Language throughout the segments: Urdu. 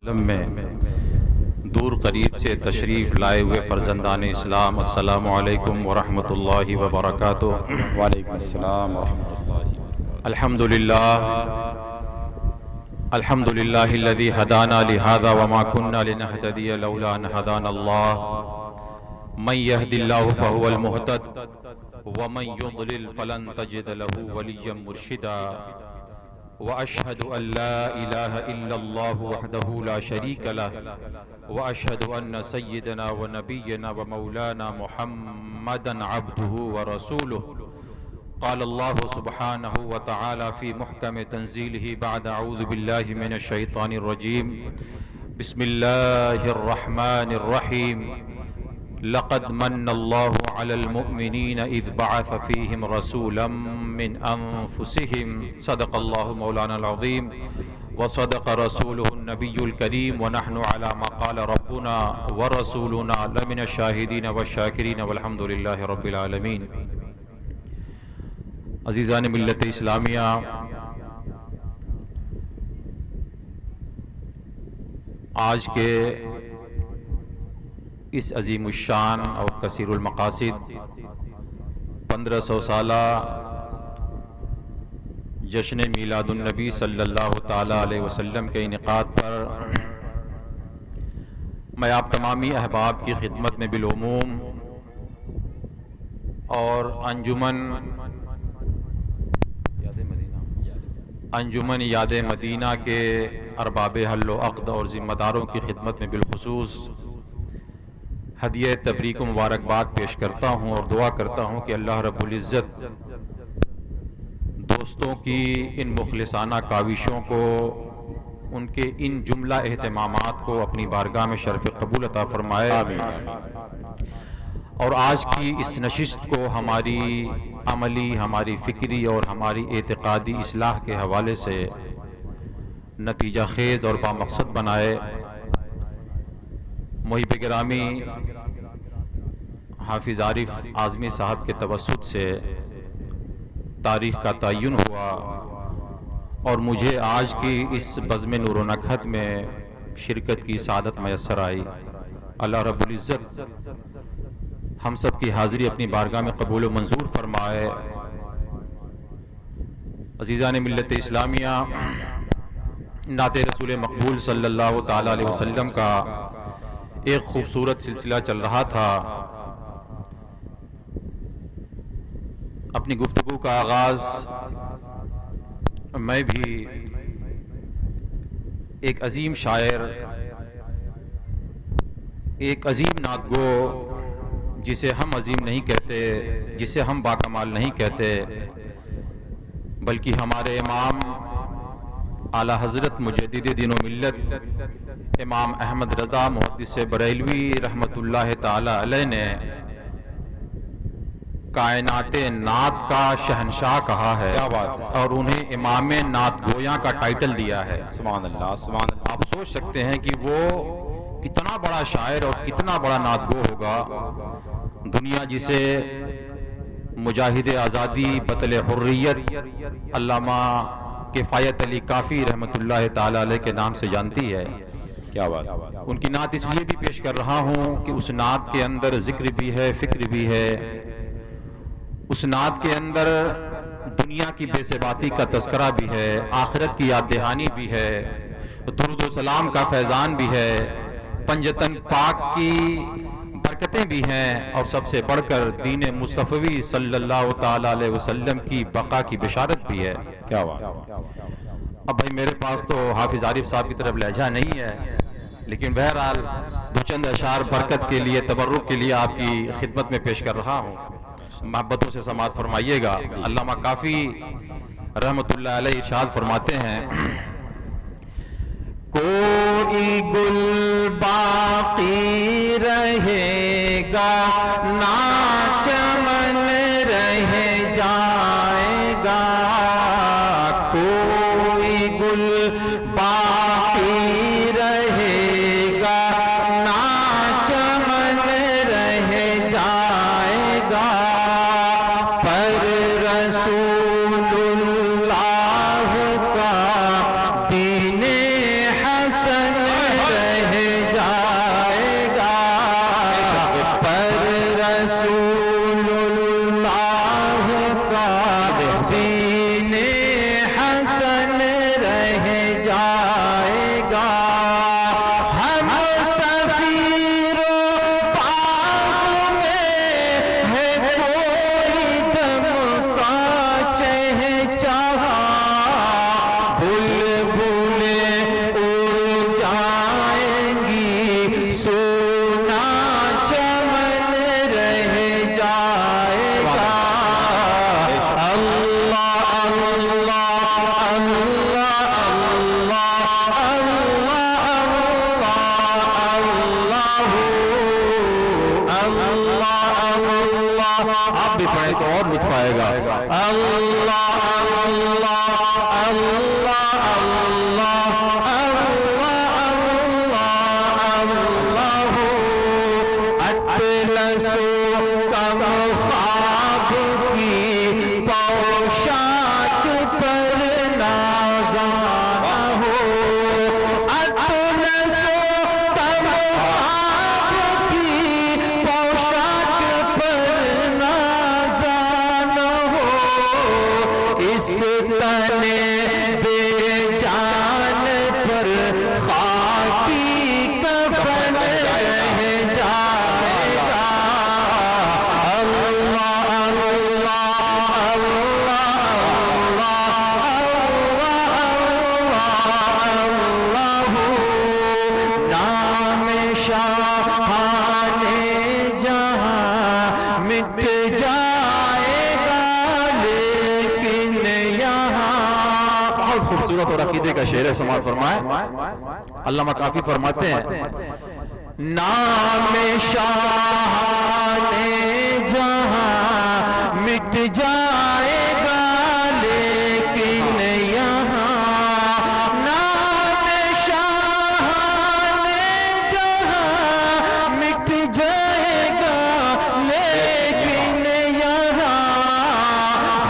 وسلم میں دور قریب سے تشریف لائے ہوئے فرزندان اسلام، السلام علیکم ورحمۃ اللہ وبرکاتہ۔ وعلیکم السلام ورحمۃ اللہ۔ الحمد للہ الذی ہدانا لہذا وما كنا لنہتدی لولا ان ہدانا اللہ، من یہد اللہ فہو المہتد ومن یضلل فلن تجد له ولیا مرشدا، واشهد ان لا اله الا الله وحده لا شريك له، واشهد ان سيدنا ونبينا ومولانا محمدا عبده ورسوله۔ قال الله سبحانه وتعالى في محكم تنزيله بعد اعوذ بالله من الشيطان الرجيم، بسم الله الرحمن الرحيم، لقد من الله على المؤمنين إذ بعث فيهم رسولا من أنفسهم، صدق الله مولانا العظيم وصدق رسوله النبي الكريم، ونحن على ما قال ربنا ورسولنا لمن الشاهدين والشاكرين والحمد لله رب العالمين۔ عزیزان ملت اسلامیہ، آج کے اس عظیم الشان اور کثیر المقاصد 1500 سالہ جشن میلاد النبی صلی اللہ تعالیٰ علیہ وسلم کے انعقاد پر میں آپ تمامی احباب کی خدمت میں بالعموم اور انجمن یاد مدینہ کے ارباب حل و عقد اور ذمہ داروں کی خدمت میں بالخصوص ہدیہ تبریک و مبارکباد پیش کرتا ہوں اور دعا کرتا ہوں کہ اللہ رب العزت دوستوں کی ان مخلصانہ کاوشوں کو، ان کے ان جملہ اہتمامات کو اپنی بارگاہ میں شرف قبول عطا فرمائے، اور آج کی اس نشست کو ہماری عملی، ہماری فکری اور ہماری اعتقادی اصلاح کے حوالے سے نتیجہ خیز اور بامقصد بنائے۔ محب گرامی حافظ عارف اعظمی صاحب کے توسط سے تاریخ کا تعین ہوا اور مجھے آج کی اس بزم نور و نکہت میں شرکت کی سعادت میسر آئی۔ اللہ رب العزت ہم سب کی حاضری اپنی بارگاہ میں قبول و منظور فرمائے۔ عزیزان ملت اسلامیہ، نعت رسول مقبول صلی اللہ تعالیٰ علیہ وسلم کا ایک خوبصورت سلسلہ چل رہا تھا۔ اپنی گفتگو کا آغاز میں بھی ایک عظیم شاعر، ایک عظیم نعت گو، جسے ہم عظیم نہیں کہتے، جسے ہم باکمال نہیں کہتے، بلکہ ہمارے امام اعلیٰ حضرت مجدد دین و ملت امام احمد رضا محدث بریلوی رحمۃ اللہ تعالی علیہ نے کائنات نعت کا شہنشاہ کہا ہے، اور انہیں امام نعت گویاں کا ٹائٹل دیا ہے۔ سبحان اللہ، سبحان اللہ۔ آپ سوچ سکتے ہیں کہ وہ کتنا بڑا شاعر اور کتنا بڑا نعت گو ہوگا۔ دنیا جسے مجاہد آزادی، بطل حریت، علامہ کفایت علی کافی رحمۃ اللہ تعالی علیہ کے نام سے جانتی ہے۔ کیا بات۔ ان کی نعت اس لیے بھی پیش کر رہا ہوں کہ اس نعت کے اندر ذکر بھی ہے، فکر بھی ہے، اس نعت کے اندر دنیا کی بے ثباتی کا تذکرہ بھی ہے، آخرت کی یاد دہانی بھی ہے، درود و سلام کا فیضان بھی ہے، پنجتن پاک کی برکتیں بھی ہیں، اور سب سے بڑھ کر دین مصطفی صلی اللہ تعالی علیہ وسلم کی بقا کی بشارت بھی ہے۔ کیا بات۔ اب بھائی میرے پاس تو حافظ عارف صاحب کی طرف لہجہ نہیں ہے، لیکن بہرحال دو چند اشعار برکت کے لیے، تبرک کے لیے آپ کی خدمت میں پیش کر رہا ہوں، محبتوں سے سماعت فرمائیے گا۔ علامہ کافی رحمۃ اللہ علیہ ارشاد فرماتے ہیں، کوئی گل باقی رہے گا، نہ چمن رہ جائے گا، کوئی گل باقی رہے گا، نہ چمن رہ جائے گا، پر رسول اللہ کا دین حسن پڑھیں تو اور لطف آئے گا. اللہ اللہ اللہ اللہ اللہ اطلس کم خواب کی پوشاک پر نازانا ہو. اطلس کم خواب کی پوشاک پر نازانا ہو. اس تنے بے جان پر خاکی کفن رہ جائے گا. اللہ اللہ اللہ نام شاہان جہاں مٹ جائے گا لیکن یہاں. بہت خوبصورت اور عقیدے کا شعر ہے, سماعت فرمائیں. علامہ کافی فرماتے ہیں نام شاہان جہاں مٹ جائے گا لیکن یہاں. نام شاہان جہاں مٹ جائے گا لیکن یہاں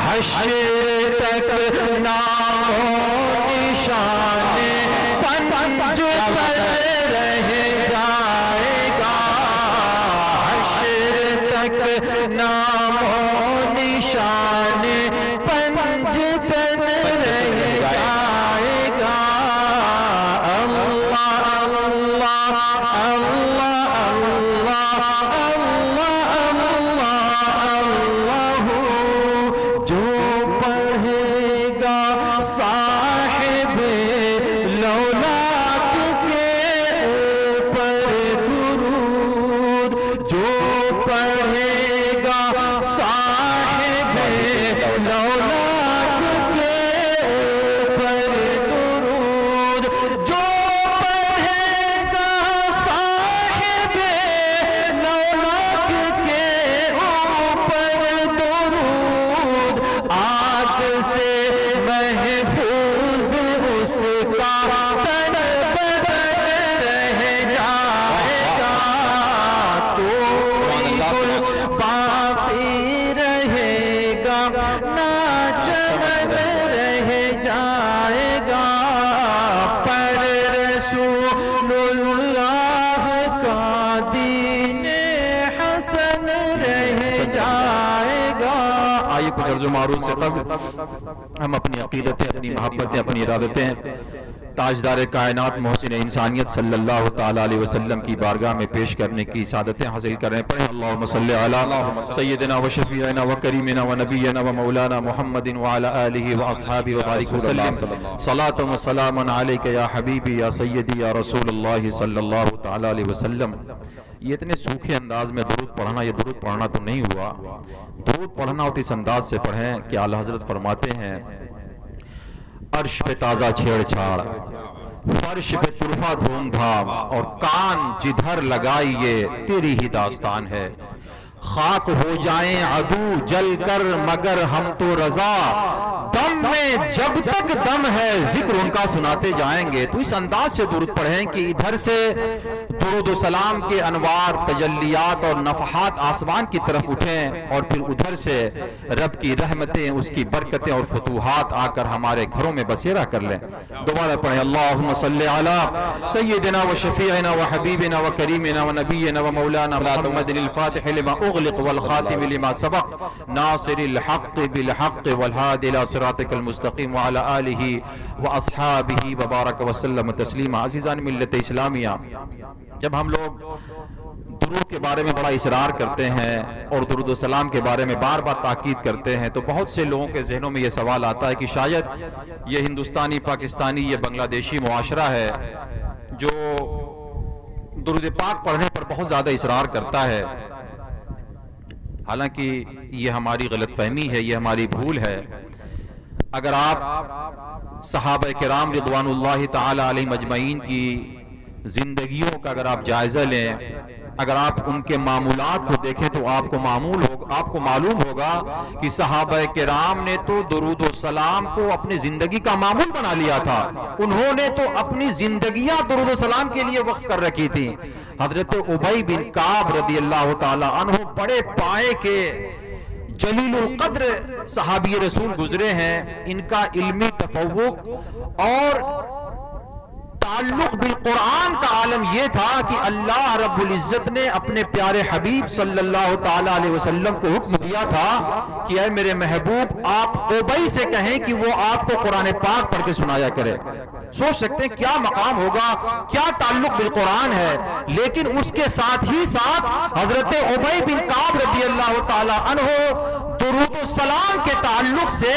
حشر تک نام و نشان پنج پر رہ جائے گا. حشر تک نام و نشان پنج پر رہ جائے گا. اللہ اللہ اللہ اللہ اللہ اللہ جو پڑھے گا صاحب لولاک کے اوپر درود. جو پڑھے گا صاحب لولاک کے اوپر درود. جو پڑھے گا صاحب لولاک کے اوپر درود آگ سے محفوظ اس کا تن بدن رہ جائے گا. تو باقی رہے گا نہ چمن رہ جائے گا. پر رسول اللہ کا دین حسن رہ جائے گا. آئیے کچھ عرض و معروض سے قبل ہم اپنی عقیدتیں, اپنی محبتیں, اپنی ارادتیں تاجدار کائنات محسن انسانیت صلی اللہ تعالی علیہ وسلم کی بارگاہ میں پیش کرنے کی سعادتیں حاصل کریں. پڑھیں اللہم صلی علی سیدنا و شفیعنا و کریمنا و نبینا و مولانا محمد وعلی آلہ و اصحابہ و بارک وسلم. صلاۃ و سلام علیک یا حبیبی یا سیدی یا رسول اللہ صلی اللہ تعالی علیہ وسلم. یہ اتنے سوکھے انداز میں درود پڑھنا, یہ درود پڑھنا تو نہیں ہوا. درود پڑھنا اور اس انداز سے پڑھیں کہ اعلیٰ حضرت فرماتے ہیں عرش پہ تازہ چھیڑ چھاڑ, فرش پہ طرفہ دھوم دھام, اور کان جدھر لگائیے تیری ہی داستان ہے. خاک ہو جائیں عدو جل کر مگر ہم تو رضا, دم میں جب تک دم ہے ذکر ان کا سناتے جائیں گے. تو اس انداز سے درود پڑھیں کہ ادھر سے درود و سلام کے انوار, تجلیات اور نفحات آسمان کی طرف اٹھیں, اور پھر ادھر سے رب کی رحمتیں, اس کی برکتیں اور فتوحات آ کر ہمارے گھروں میں بسیرا کر لیں. دوبارہ پڑھیں اللہم صلی علی سیدنا و شفیعنا و حبیبنا و کریمنا و نبینا و مولانا محمد الفاتح لما اغلق والخاتم لما سبق ناصر الحق بالحق والهادي الى صراطك المستقيم وعلى آلہ و اصحابہ وبارک وسلم تسلیما. عزیزان ملت اسلامیہ, جب ہم لوگ درود کے بارے میں بڑا اصرار کرتے ہیں اور درود و سلام کے بارے میں بار بار تاکید کرتے ہیں, تو بہت سے لوگوں کے ذہنوں میں یہ سوال آتا ہے کہ شاید یہ ہندوستانی, پاکستانی, یہ بنگلہ دیشی معاشرہ ہے جو درود پاک پڑھنے پر بہت زیادہ اصرار کرتا ہے. حالانکہ یہ ہماری غلط فہمی ہے, یہ ہماری بھول ہے. اگر آپ صحابہ کرام رضوان اللہ تعالی علیہ مجمعین کی زندگیوں کا اگر آپ جائزہ لیں اگر آپ ان کے معمولات کو دیکھیں تو آپ کو معلوم ہوگا کہ صحابہ کرام نے تو درود و سلام کو اپنی زندگی کا معمول بنا لیا تھا. انہوں نے تو اپنی زندگیاں درود و سلام کے لیے وقف کر رکھی تھی. حضرت ابی بن کعب رضی اللہ تعالی عنہ بڑے پائے کے جلیل القدر صحابی رسول گزرے ہیں. ان کا علمی تفوق اور تعلق بالقرآن کا عالم یہ تھا کہ اللہ رب العزت نے اپنے پیارے حبیب صلی اللہ تعالی علیہ وسلم کو حکم دیا تھا کہ اے میرے محبوب آپ ابی سے کہیں کہ وہ آپ کو قرآن پاک پڑھ کے سنایا کرے. سوچ سکتے ہیں کیا مقام ہوگا, کیا تعلق بالقرآن ہے. لیکن اس کے ساتھ ہی ساتھ حضرت ابی بن کعب رضی اللہ تعالی عنہ درود و سلام کے تعلق سے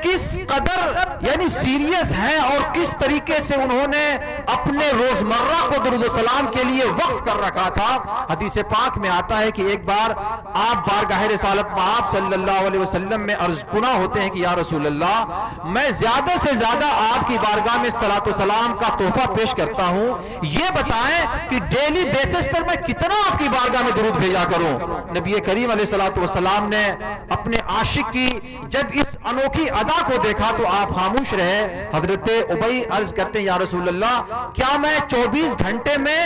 کس قدر یعنی سیریس ہیں اور کس طریقے سے انہوں نے اپنے روزمرہ کو درود و سلام کے لیے وقف کر رکھا تھا. حدیث پاک میں آتا ہے کہ ایک بار آپ بارگاہ رسالت مآب صلی اللہ علیہ وسلم میں عرض کنا ہوتے ہیں کہ یا رسول اللہ, میں زیادہ سے زیادہ آپ کی بارگاہ میں صلاۃ و سلام کا تحفہ پیش کرتا ہوں, یہ بتائیں کہ ڈیلی بیسس پر میں کتنا آپ کی بارگاہ میں درود بھیجا کروں. نبی کریم علیہ الصلوۃ والسلام نے اپنے عاشق کی جب اس انوکھی ادا کو دیکھا تو آپ خاموش رہے. حضرت ابی عرض کرتے ہیں یا رسول اللہ, کیا میں 24 گھنٹے میں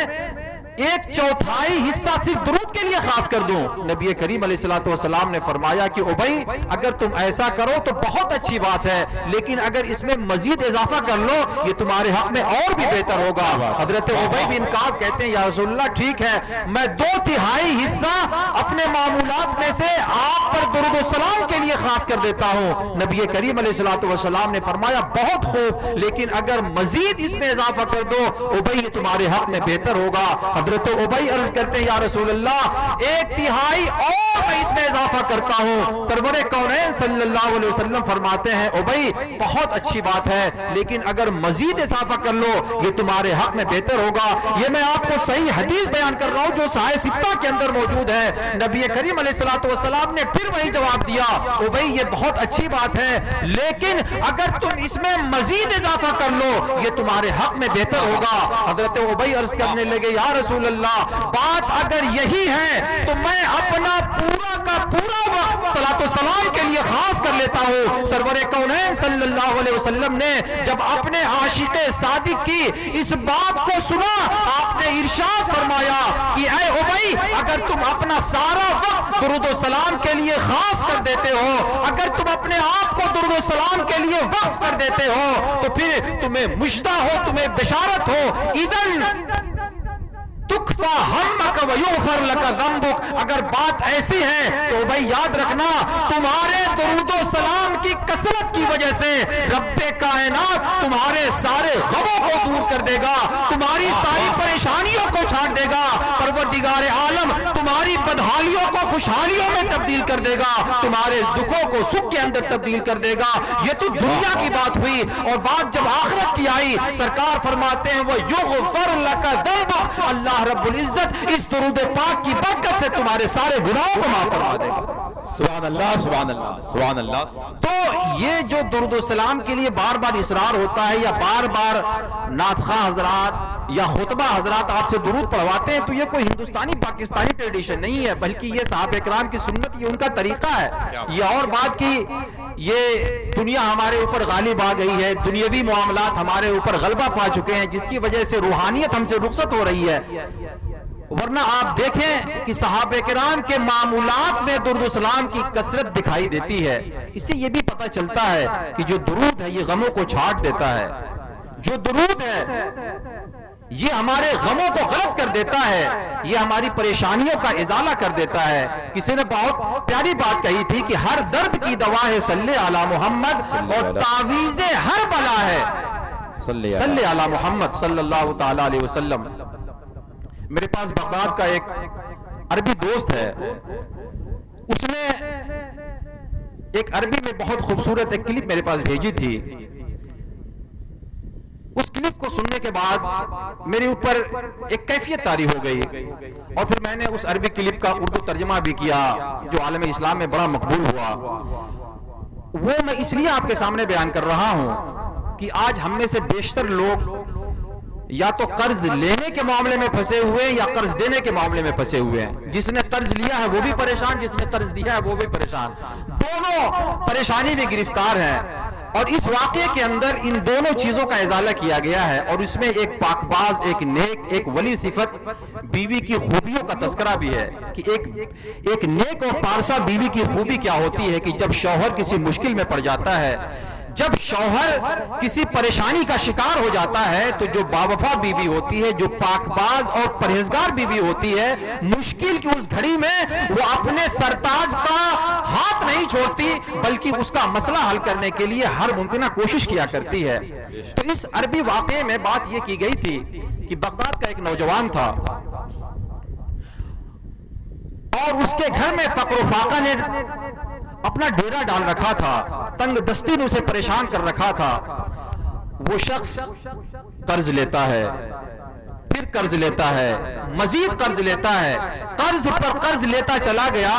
1/4 حصہ صرف درود کے لیے خاص کر دوں؟ نبی کریم علیہ الصلوۃ والسلام نے فرمایا کہ ابی اگر تم ایسا کرو تو بہت اچھی بات ہے, لیکن اگر اس میں مزید اضافہ کر لو یہ تمہارے حق میں اور بھی بہتر ہوگا. حضرت ابی بن کعب کہتے ہیں یا رسول اللہ ٹھیک ہے, میں 2/3 حصہ اپنے معمولات میں سے آپ پر درود و سلام کے لیے خاص کر دیتا ہوں. نبی کریم علیہ الصلوۃ والسلام نے فرمایا بہت خوب, لیکن اگر مزید اس میں اضافہ کر دو ابی یہ تمہارے حق میں بہتر ہوگا. حضرت ابی عرض کرتے ہیں یا رسول اللہ 1/3 اور میں اس میں اضافہ کرتا ہوں. سرور کونین صلی اللہ علیہ وسلم فرماتے ہیں ابی بہت اچھی بات ہے, لیکن اگر مزید اضافہ کر لو یہ تمہارے حق میں بہتر ہوگا. یہ میں آپ کو صحیح حدیث بیان کر رہا ہوں جو صحیح ستہ کے اندر موجود ہے. نبی کریم علیہ الصلوۃ والسلام نے پھر وہی جواب دیا ابی یہ بہت اچھی بات ہے, لیکن اگر تم اس میں مزید اضافہ کر لو یہ تمہارے حق میں بہتر ہوگا. حضرت ابی عرض کرنے لگے یا رسول اللہ بات اگر یہی ہے تو میں اپنا پورا کا پورا وقت صلاۃ و سلام کے لیے خاص کر لیتا ہوں. سرور کونین صلی اللہ علیہ وسلم نے جب اپنے عاشق صادق کی اس بات کو سنا آپ نے ارشاد فرمایا کہ اے ابی اگر تم اپنا سارا وقت درود و سلام کے لیے خاص کر دیتے ہو, اگر تم اپنے آپ کو درود و سلام کے لیے وقف کر دیتے ہو تو پھر تمہیں مژدہ ہو, تمہیں بشارت ہو, اذن تکفا ہمک ویغفر لک ذنبک. اگر بات ایسی ہے تو بھائی یاد رکھنا تمہارے درود و سلام کی کثرت کی وجہ سے رب کائنات تمہارے سارے غموں کو دور کر دے گا, تمہاری ساری پریشانیوں کو چھاٹ دے گا. پروردگار عالم تمہاری بدحالیوں کو خوشحالیوں میں تبدیل کر دے گا, تمہارے دکھوں کو سکھ کے اندر تبدیل کر دے گا. یہ تو دنیا کی بات ہوئی, اور بات جب آخرت کی آئی سرکار فرماتے ہیں وہ یغفر لک ذنبک, اللہ رب العزت اس درود پاک کی برکت سے تمہارے سارے گناہوں کو معاف فرما دے گا. سبحان اللہ سبحان اللہ سبحان اللہ. تو یہ جو درود و سلام کے لیے بار بار اصرار ہوتا ہے یا بار بار نعت خواہ حضرات یا خطبہ حضرات آپ سے درود پڑھواتے ہیں, تو یہ کوئی ہندوستانی پاکستانی ٹریڈیشن نہیں ہے, بلکہ یہ صحابہ کرام کی سنت, یہ ان کا طریقہ ہے. یہ اور بات کی یہ دنیا ہمارے اوپر غالب آ گئی ہے, دنیاوی معاملات ہمارے اوپر غلبہ پا چکے ہیں, جس کی وجہ سے روحانیت ہم سے رخصت ہو رہی ہے. ورنہ آپ دیکھیں کہ صحابہ کرام کے معمولات میں درود و سلام کی کثرت دکھائی دیتی ہے. اس سے یہ بھی پتہ چلتا ہے کہ جو درود ہے یہ غموں کو چھاٹ دیتا ہے, جو درود ہے یہ ہمارے غموں کو غلط کر دیتا ہے, یہ ہماری پریشانیوں کا ازالہ کر دیتا ہے. کسی نے بہت پیاری بات کہی تھی کہ ہر درد کی دوا ہے صلی علی محمد, اور تعویذ ہر بلا ہے صلی علی محمد صلی اللہ تعالی علیہ وسلم. میرے پاس بغداد کا ایک عربی دوست ہے, اس نے ایک عربی میں بہت خوبصورت ایک کلپ میرے پاس بھیجی تھی. اس کلپ کو سننے کے بعد میرے اوپر ایک کیفیت طاری ہو گئی, اور پھر میں نے اس عربی کلپ کا اردو ترجمہ بھی کیا جو عالم اسلام میں بڑا مقبول ہوا. وہ میں اس لیے آپ کے سامنے بیان کر رہا ہوں کہ آج ہم میں سے بیشتر لوگ یا تو قرض لینے کے معاملے میں پھنسے ہوئے ہیں یا قرض دینے کے معاملے میں پھنسے ہوئے ہیں. جس نے قرض لیا ہے وہ بھی پریشان, جس نے قرض دیا ہے وہ بھی پریشان, دونوں پریشانی میں گرفتار ہیں. اور اس واقعے کے اندر ان دونوں چیزوں کا ازالہ کیا گیا ہے, اور اس میں ایک پاک باز, ایک نیک, ایک ولی صفت بیوی کی خوبیوں کا تذکرہ بھی ہے کہ ایک نیک اور پارسا بیوی کی خوبی کیا ہوتی ہے کہ جب شوہر کسی مشکل میں پڑ جاتا ہے, جب شوہر کسی پریشانی کا شکار ہو جاتا ہے, تو جو باوفا بیوی ہوتی ہے, جو پاک باز اور پرہیزگار بیوی ہوتی ہے, مشکل کی اس گھڑی میں وہ اپنے سرتاج کا ہاتھ نہیں چھوڑتی بلکہ اس کا مسئلہ حل کرنے کے لیے ہر ممکنہ کوشش کیا کرتی ہے. تو اس عربی واقعے میں بات یہ کی گئی تھی کہ بغداد کا ایک نوجوان تھا اور اس کے گھر میں فقر و فاقہ نے اپنا ڈیرا ڈال رکھا تھا, تنگ دستی نے اسے پریشان کر رکھا تھا. وہ شخص قرض لیتا ہے, پھر قرض لیتا ہے, مزید قرض لیتا ہے, قرض پر قرض لیتا چلا گیا,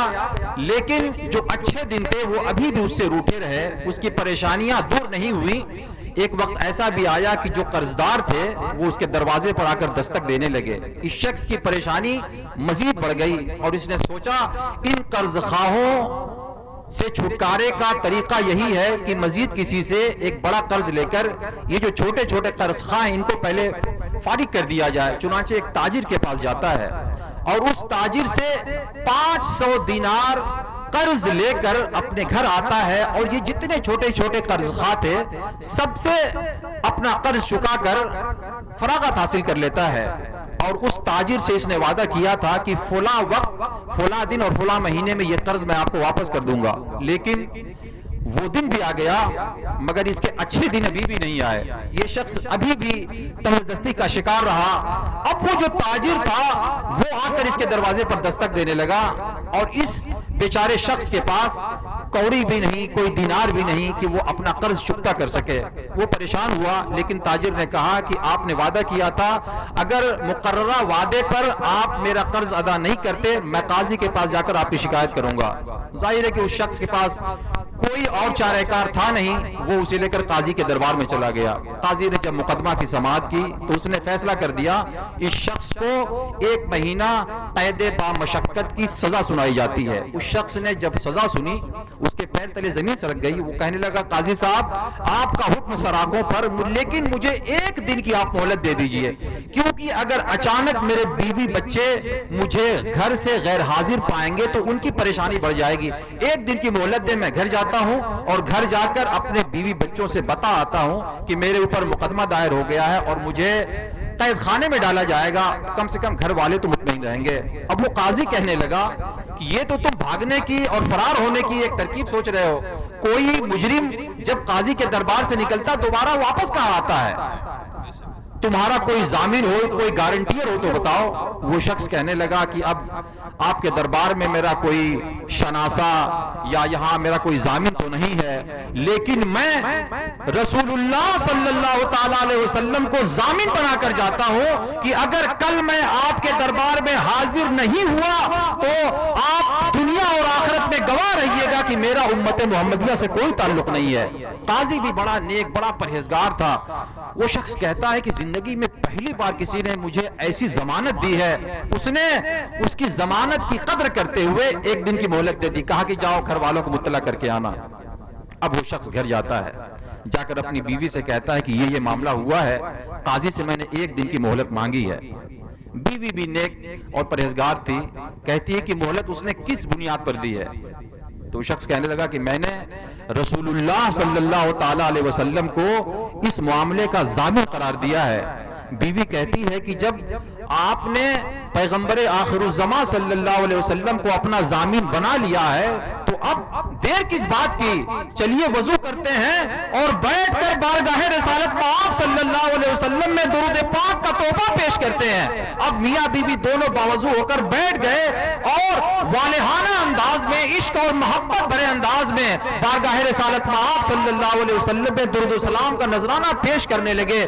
لیکن جو اچھے دن تھے وہ ابھی بھی اس سے روٹھے رہے, اس کی پریشانیاں دور نہیں ہوئی. ایک وقت ایسا بھی آیا کہ جو قرضدار تھے وہ اس کے دروازے پر آ کر دستک دینے لگے. اس شخص کی پریشانی مزید بڑھ گئی اور اس نے سوچا ان قرض خواہوں سے چھٹکارے کا طریقہ یہی ہے کہ مزید کسی سے ایک بڑا قرض لے کر یہ جو چھوٹے چھوٹے قرض خواہ ہیں ان کو پہلے فارغ کر دیا جائے. چنانچہ ایک تاجر کے پاس جاتا ہے اور اس تاجر سے 500 دینار قرض لے کر اپنے گھر آتا ہے, اور یہ جتنے چھوٹے چھوٹے قرض خواہ تھے سب سے اپنا قرض چکا کر فراغت حاصل کر لیتا ہے. اور اس تاجر سے اس نے وعدہ کیا تھا کہ فلاں وقت, فلاں دن اور فلاں مہینے میں یہ قرض میں آپ کو واپس کر دوں گا. لیکن وہ دن بھی آ گیا مگر اس کے اچھے دن ابھی بھی نہیں آئے. یہ شخص ابھی بھی تنگ دستی کا شکار رہا. اب وہ جو تاجر تھا وہ آ کر اس کے دروازے پر دستک دینے لگا, اور اس بیچارے شخص کے پاس کوڑی بھی نہیں, کوئی دینار بھی نہیں کہ وہ اپنا قرض چکتا کر سکے. وہ پریشان ہوا, لیکن تاجر نے کہا کہ آپ نے وعدہ کیا تھا اگر مقررہ وعدے پر آپ میرا قرض ادا نہیں کرتے میں قاضی کے پاس جا کر آپ کی شکایت کروں گا. ظاہر ہے کہ اس شخص کے پاس کوئی اور چارہ کار تھا نہیں, وہ اسے لے کر قاضی کے دربار میں چلا گیا. قاضی نے جب مقدمہ کی سماعت کی تو اس نے فیصلہ کر دیا اس شخص کو 1 مہینہ قید با مشقت کی سزا سنائی جاتی ہے. اس شخص نے جب سزا سنی اس کے پیر تلے زمین سرک گئی. وہ کہنے لگا قاضی صاحب آپ کا حکم سراغوں پر, لیکن مجھے 1 دن کی آپ مہلت دے دیجئے, کیونکہ اگر اچانک میرے بیوی بچے مجھے گھر سے غیر حاضر پائیں گے تو ان کی پریشانی بڑھ جائے گی. 1 دن کی مہلت دے, میں گھر جاتا ہوں اور گھر جا کر اپنے بیوی بچوں سے بتا آتا ہوں کہ میرے اوپر مقدمہ دائر ہو گیا ہے اور مجھے قید خانے میں ڈالا جائے گا, کم سے کم گھر والے تو مطمئن رہیں گے. اب وہ قاضی کہنے لگا کہ یہ تو تم بھاگنے کی اور فرار ہونے کی ایک ترکیب سوچ رہے ہو. کوئی مجرم جب قاضی کے دربار سے نکلتا دوبارہ واپس کہاں آتا ہے؟ تمہارا کوئی ضامن ہو, کوئی گارنٹیئر ہو تو بتاؤ. وہ شخص کہنے لگا کہ اب آپ کے دربار میں میرا کوئی شناسہ یا یہاں میرا کوئی ضامن تو نہیں ہے, لیکن میں رسول اللہ صلی اللہ تعالی علیہ وسلم کو ضامن بنا کر جاتا ہوں کہ اگر کل میں آپ کے دربار میں حاضر نہیں ہوا تو آپ دنیا اور آخرت میں گواہ رہیے گا کہ میرا امت محمدیہ سے کوئی تعلق نہیں ہے. قاضی بھی بڑا نیک, بڑا پرہیزگار تھا. وہ شخص کہتا ہے کہ زندگی میں پہلی بار کسی نے مجھے ایسی ضمانت دی ہے. اس نے اس کی ضمانت کی قدر کرتے ہوئے 1 دن کی مہلت دے دی, کہا کہ جاؤ گھر والوں کو مطلع کر کے آنا. اب وہ شخص گھر جاتا ہے, جا کر اپنی بیوی سے کہتا ہے کہ یہ معاملہ ہوا ہے, قاضی سے میں نے 1 دن کی مہلت مانگی ہے. بیوی بھی نیک اور پرہیزگار تھی, کہتی ہے کہ مہلت اس نے کس بنیاد پر دی ہے؟ تو شخص کہنے لگا کہ میں نے رسول اللہ صلی اللہ تعالی علیہ وسلم کو اس معاملے کا ضامن قرار دیا ہے. بیوی کہتی ہے کہ جب آپ نے پیغمبر آخر الزمان صلی اللہ علیہ وسلم کو اپنا ضامن بنا لیا ہے تو اب دیر کس بات کی, چلیے وضو کرتے ہیں اور بیٹھ کر بارگاہ رسالت میں آپ صلی اللہ علیہ وسلم میں درود پاک کا تحفہ پیش کرتے ہیں. اب میاں بیوی دونوں باوضو ہو کر بیٹھ گئے اور والہانہ انداز میں, عشق اور محبت بھرے انداز میں بارگاہ رسالت میں آپ صلی اللہ علیہ وسلم میں درود و سلام کا نذرانہ پیش کرنے لگے.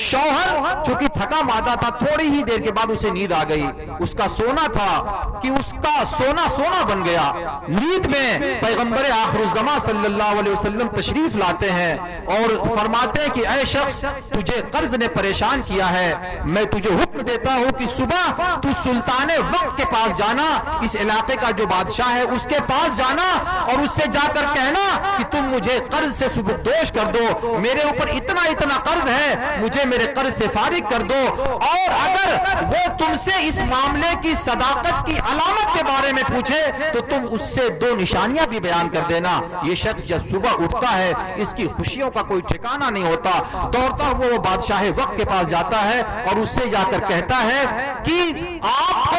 شوہر چونکہ تھکا مادہ تھا, تھوڑی ہی دیر کے بعد اسے نیند آ گئی. اس کا سونا تھا کہ اس کا سونا سونا بن گیا. نیند میں پیغمبر آخر الزمان صلی اللہ علیہ وسلم تشریف لاتے ہیں اور فرماتے ہیں کہ اے شخص تجھے قرض نے پریشان کیا ہے، میں تجھے حکم دیتا ہوں کہ صبح تو سلطان وقت کے پاس جانا، اس علاقے کا جو بادشاہ ہے اس کے پاس جانا اور اس سے جا کر کہنا کہ تم مجھے قرض سے سبکدوش کر دو، میرے اوپر اتنا اتنا قرض ہے، مجھے میرے قرض سے فارغ کر دو، اور اگر وہ تم سے اس معاملے کی صداقت کی علامت کے بارے میں پوچھے تو تم اس سے 2 نشانیاں بھی بیان کر دینا۔ یہ شخص جب صبح اٹھتا ہے اس کی خوشیوں کا کوئی ٹھکانہ نہیں ہوتا، دوڑتا وہ بادشاہ وقت کے پاس جاتا ہے اور اس سے جا کر کہتا ہے کہ آپ کو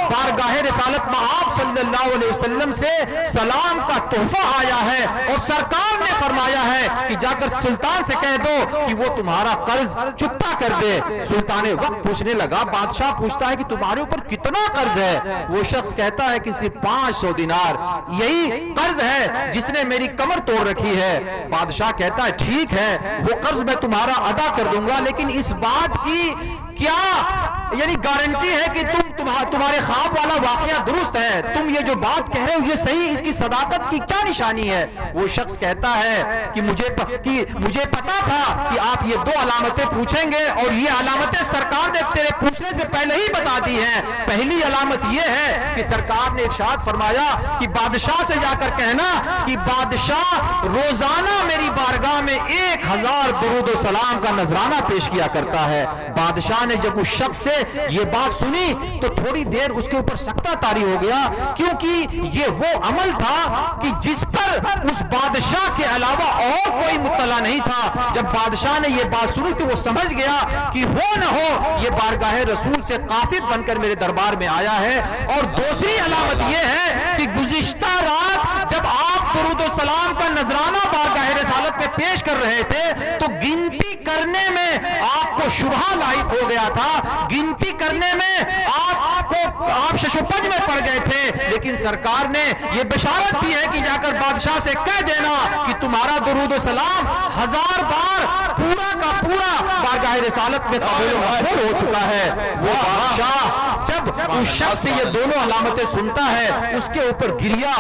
بارگاہ رسالت مآب صلی اللہ علیہ وسلم سے سلام کا تحفہ آیا ہے اور سرکار نے فرمایا ہے کہ جا کر سلطان سے کہہ دو کہ وہ تمہارا قرض چکتا کر دے۔ سلطان وقت پوچھنے لگا، بادشاہ پوچھتا ہے کہ تمہارے اوپر کتنا قرض ہے؟ وہ شخص کہتا ہے کہ صرف 500 دینار، یہی قرض ہے جس نے میری کمر توڑ رکھی ہے۔ بادشاہ کہتا ہے ٹھیک ہے، وہ قرض میں تمہارا ادا کر دوں گا، لیکن اس بات کی کیا یعنی گارنٹی ہے کہ تمہارے خواب والا واقعہ درست ہے، تم یہ جو بات کہہ رہے ہو یہ صحیح، اس کی صداقت کی کیا نشانی ہے؟ وہ شخص کہتا ہے کہ مجھے پتا تھا کہ آپ یہ 2 علامتیں پوچھیں گے اور یہ علامتیں سرکار نے تیرے پوچھنے سے پہلے ہی بتا دی ہیں۔ پہلی علامت یہ ہے کہ سرکار نے ارشاد فرمایا کہ بادشاہ سے جا کر کہنا کہ بادشاہ روزانہ میری بارگاہ میں 1000 درود و سلام کا نذرانہ پیش کیا کرتا ہے۔ بادشاہ نے جب اس شخص سے یہ بات سنی تو تھوڑی دیر اس کے اوپر سکتہ طاری ہو گیا، کیونکہ یہ وہ عمل تھا کہ جس پر اس بادشاہ کے علاوہ اور کوئی مطلع نہیں تھا۔ جب بادشاہ نے یہ بات سنی تو وہ سمجھ گیا کہ ہو نہ ہو یہ بارگاہ رسول سے قاصد بن کر میرے دربار میں آیا ہے۔ اور دوسری علامت یہ ہے کہ گزشتہ رات جب آپ درود و سلام کا نذرانہ بارگاہ رسالت میں پیش کر رہے تھے تو گنتی کرنے میں آپ کو شبہ لاحق ہو گیا تھا، گنتی کرنے میں آپ ششوپج میں پڑ گئے تھے، لیکن سرکار نے یہ بشارت دی ہے کہ جا کر بادشاہ سے کہہ دینا کہ تمہارا درود و سلام 1000 بار پورا کا پورا بارگاہ رسالت میں قبول و مقبول ہو چکا ہے۔ وہ بادشاہ جب اس شخص سے یہ دونوں علامتیں سنتا ہے اس کے اوپر گریا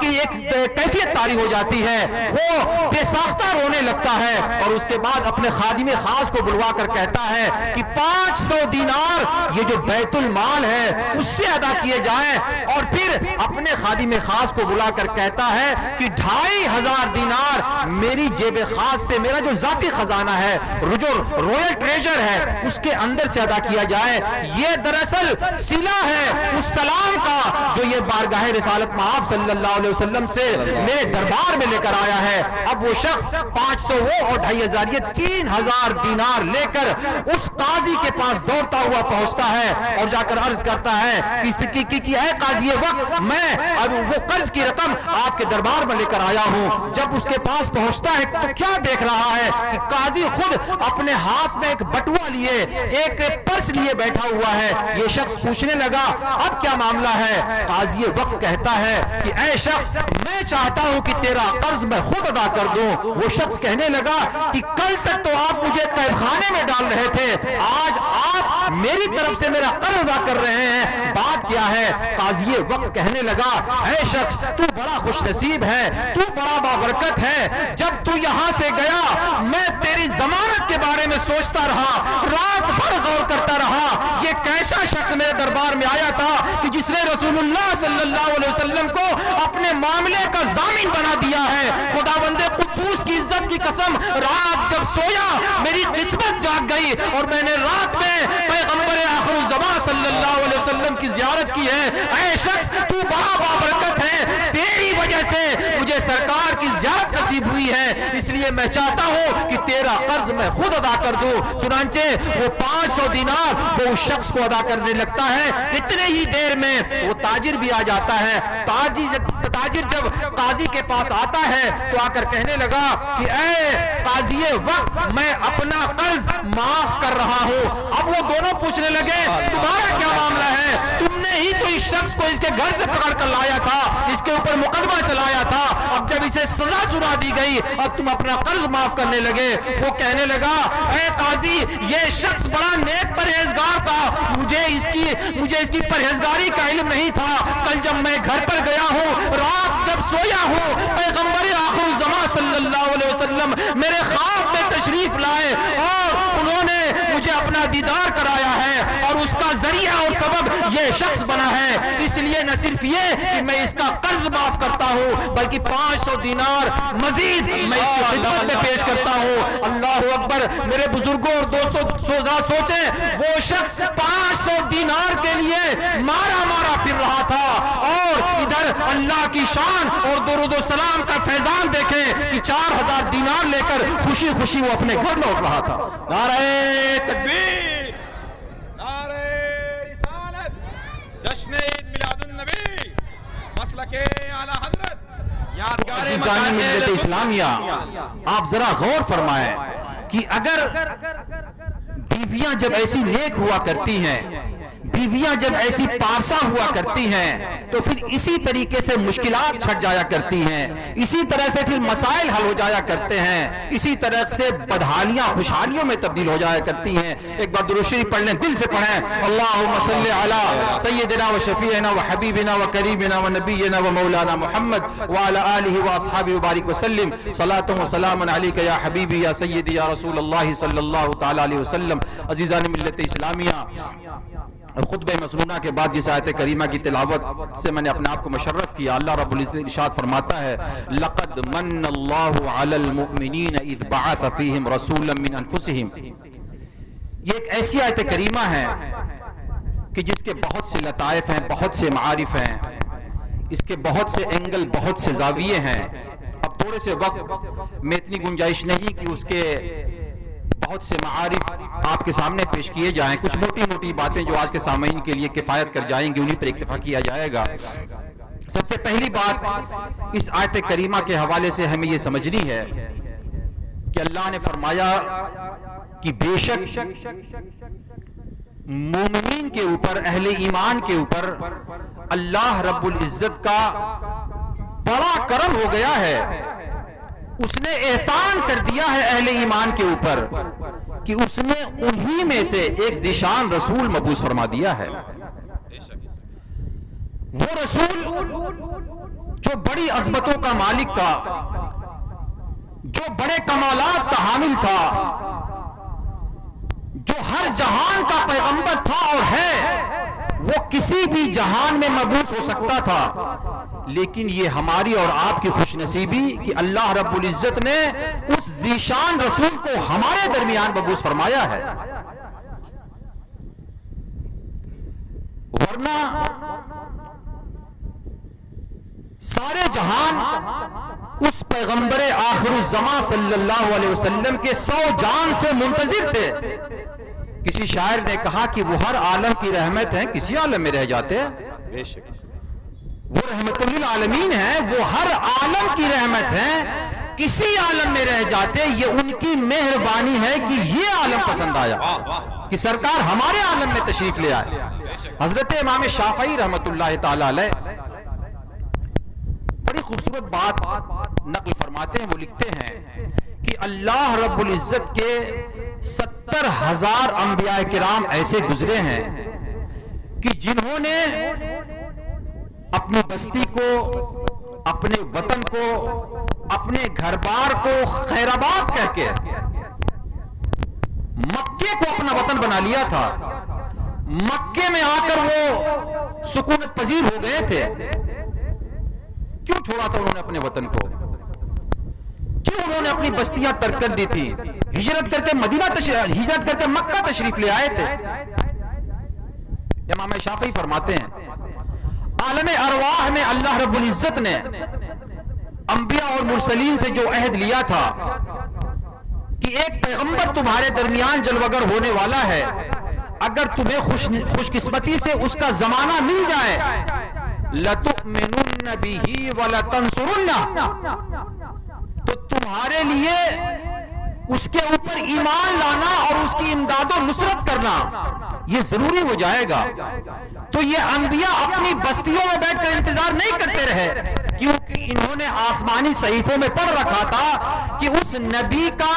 کی ایک کیفیت طاری ہو جاتی ہے، وہ بے ساختہ رونے لگتا ہے اور اس کے بعد اپنے خادم خاص کو بلوا کر کہتا ہے کہ 500 دینار یہ جو بیت المال ہے اس سے ادا کیے جائیں، اور پھر اپنے خادم خاص کو بلا کر کہتا ہے کہ 2500 دینار میری جیب خاص سے، میرا جو ذاتی خزانہ ہے، جو رویل ٹریجر ہے، اس کے اندر سے ادا کیا جائے۔ یہ دراصل صلہ ہے اس سلام کا جو یہ بارگاہ رسالت مآب صلی اللہ علیہ وسلم سے میرے دربار میں لے کر آیا ہے۔ اب وہ شخص 500 وہ اور 2500 یہ 3000 دینار لے کر اس قاضی کے پاس دوڑتا ہوا پہنچتا ہے اور جا کر عرض کرتا ہے کہ اے قاضی وقت، میں اب وہ قرض کی رقم آپ کے دربار میں لے کر آیا ہوں۔ جب اس کے پاس پہنچتا ہے تو کیا دیکھ رہا ہے کہ قاضی خود اپنے ہاتھ میں ایک بٹوا لیے، ایک پرس لیے بیٹھا ہوا ہے۔ یہ شخص پوچھنے لگا اب کیا معاملہ ہے؟ قاضی وقت کہتا ہے کہ اے شخص، میں چاہتا ہوں کہ تیرا قرض میں خود ادا کر دوں۔ وہ شخص کہنے لگا کہ کل تک تو آپ مجھے قید خانے میں ڈال رہے تھے، آج آپ میری طرف سے میرا قرض ادا کر رہے ہیں، بات کیا ہے؟ قاضی وقت کہنے لگا اے شخص، تو بڑا خوش نصیب ہے، تو بڑا بابرکت ہے، جب تو یہاں سے گیا میں تیری ضمانت کے بارے میں سوچتا رہا، رات بھر غور کرتا رہا، یہ کیسا شخص میرے دربار میں آیا تھا کہ جس نے رسول اللہ صلی اللہ علیہ وسلم کو اپنے معاملے کا ضامن بنا دیا ہے۔ خداوند قدوس کی عزت کی قسم، رات جب سویا میری قسمت جاگ گئی اور میں نے رات میں پیغمبر آخر الزمان صلی اللہ علیہ وسلم کی زیارت کی ہے۔ اے شخص، تو بڑا بابرکت ہے، تیری وجہ سے مجھے سرکار کی زیارت نصیب ہوئی ہے، اس لیے میں چاہتا ہوں کہ تیرا قرض میں خود ادا کر دوں۔ چنانچہ وہ 500 دینار وہ اس شخص کو ادا کرنے لگتا ہے۔ اتنے ہی دیر میں وہ تاجر بھی آ جاتا ہے۔ تاجر جب قاضی کے پاس آتا ہے تو آ کر کہنے لگا کہ اے قاضی وقت، میں اپنا قرض معاف کر رہا ہوں۔ اب وہ دونوں پوچھنے لگے تمہارا کیا معاملہ ہے؟ تم نے نے ہی تو اس شخص کو اس کے گھر سے پکڑ کر لایا تھا, اس کے اوپر مقدمہ چلایا تھا. اب جب اسے سزا سنا دی گئی, اب تم اپنا قرض معاف کرنے لگے. وہ کہنے لگا اے قاضی یہ شخص بڑا نیک پرہیزگار تھا, مجھے اس کی پرہیزگاری کا علم نہیں تھا. کل جب میں گھر پر گیا ہوں, رات جب سویا ہوں, پیغمبر آخر الزمان صلی اللہ علیہ وسلم میرے خواب میں تشریف لائے اور انہوں نے مجھے اپنا دیدار کرایا ہے, اور اس کا ذریعہ اور سبب یہ شخص بنا ہے. اس لیے نہ صرف یہ کہ میں اس کا قرض معاف کرتا ہوں, بلکہ 500 دینار مزید میں اس کی خدمت میں پیش کرتا ہوں. اللہ اکبر. میرے بزرگوں اور دوستوں سوچیں, وہ شخص 500 دینار کے لیے مارا پھر رہا تھا, اور ادھر اللہ کی شان اور درود و سلام کا فیضان دیکھیں کہ 4000 دینار لے کر خوشی خوشی وہ اپنے گھر لوٹ رہا تھا. نعرہ تکبیر, نعرہ رسالت, جشن عید میلاد النبی, مسلک اعلی حضرت, یادگار عزیزان ملت اسلامیہ, آپ ذرا غور فرمائیں کہ اگر بیویاں جب ایسی نیک ہوا کرتی ہیں, بیویاں جب ایسی پارسا ہوا کرتی ہیں, تو پھر اسی طریقے سے مشکلات چھٹ جایا کرتی ہیں, اسی طرح سے پھر مسائل حل ہو جایا کرتے ہیں, اسی طرح سے بدحالیاں خوشحالیوں میں تبدیل ہو جایا کرتی ہیں. ایک بار درود شریف پڑھ لیں, دل سے پڑھیں, اللہم صلی علی سیدنا و شفیعنا و حبیبنا و قریبنا و نبینا و مولانا محمد وعلی آلہ و اصحابہ وبارک وسلم, صلاۃ و سلام علیک یا حبیبی یا سیدی یا رسول اللہ صلی اللہ تعالی علیہ وسلم. عزیزان ملت اسلامیہ, خطبہ مسنونہ کے بعد جس آیت کریمہ کی تلاوت سے میں نے اپنے آپ کو مشرف کیا, اللہ رب العزت ارشاد فرماتا ہے لَقَدْ مَنَّ اللَّهُ عَلَى الْمُؤْمِنِينَ إِذْ بَعَثَ فِيهِمْ رَسُولًا مِّنْ أَنفُسِهِمْ. یہ ایک ایسی آیت کریمہ ہے کہ جس کے بہت سے لطائف ہیں, بہت سے معارف ہیں, اس کے بہت سے اینگل, بہت سے زاویے ہیں. اب تھوڑے سے وقت میں اتنی گنجائش نہیں کہ اس کے بہت سے معارف آپ کے سامنے پیش کیے جائیں. کچھ موٹی موٹی باتیں جو آج کے سامعین کے لیے کفایت کر جائیں گی, انہیں پر اکتفا کیا جائے گا. سب سے پہلی بات اس آیت کریمہ کے حوالے سے ہمیں یہ سمجھنی ہے کہ اللہ نے فرمایا کہ بے شک مومنین کے اوپر, اہل ایمان کے اوپر اللہ رب العزت کا بڑا کرم ہو گیا ہے. اس نے احسان کر دیا ہے اہل ایمان کے اوپر کہ اس نے انہی میں سے ایک ذیشان رسول مبعوث فرما دیا ہے. وہ رسول جو بڑی عظمتوں کا مالک تھا, جو بڑے کمالات کا حامل تھا, جو ہر جہان کا پیغمبر تھا اور ہے, وہ کسی بھی جہان میں مبعوث ہو سکتا تھا. لیکن یہ ہماری اور آپ کی خوش نصیبی کہ اللہ رب العزت نے اس ذیشان رسول کو ہمارے درمیان مبعوث فرمایا ہے. ورنہ سارے جہان اس پیغمبر آخر الزمان صلی اللہ علیہ وسلم کے 100 جان سے منتظر تھے. کسی شاعر نے کہا کہ وہ ہر عالم کی رحمت ہیں, کسی عالم میں رہ جاتے ہیں. بے شک وہ رحمت للعالمین ہیں, وہ ہر عالم کی رحمت ہیں, کسی عالم میں رہ جاتے. یہ ان کی مہربانی ہے کہ یہ عالم پسند آیا کہ سرکار ہمارے عالم میں تشریف لے آئے. حضرت امام شافعی رحمت اللہ تعالی علیہ بڑی خوبصورت بات نقل فرماتے ہیں. وہ لکھتے ہیں کہ اللہ رب العزت کے 70,000 انبیاء کرام ایسے گزرے ہیں کہ جنہوں نے اپنی بستی کو, اپنے وطن کو, اپنے گھر بار کو خیرآباد کر کے مکے کو اپنا وطن بنا لیا تھا. مکے میں آ کر وہ سکونت پذیر ہو گئے تھے. کیوں چھوڑا تھا انہوں نے اپنے وطن کو؟ کیوں انہوں نے اپنی بستیاں ترک کر دی تھی؟ ہجرت کر کے ہجرت کر کے مکہ تشریف لے آئے تھے. امام شافعی فرماتے ہیں عالم ارواح میں اللہ رب العزت نے انبیاء اور مرسلین سے جو عہد لیا تھا کہ ایک پیغمبر تمہارے درمیان جلوگر ہونے والا ہے, اگر تمہیں خوش قسمتی سے اس کا زمانہ مل جائے لَتُؤْمِنُنَّ بِهِ وَلَتَنْصُرُنَّ, تو تمہارے لیے اس کے اوپر ایمان لانا اور اس کی امداد و نصرت کرنا یہ ضروری ہو جائے گا. تو یہ انبیاء اپنی بستیوں میں بیٹھ کر انتظار نہیں کرتے رہے، کیونکہ انہوں نے آسمانی صحیفوں میں پڑھ رکھا تھا کہ اس نبی کا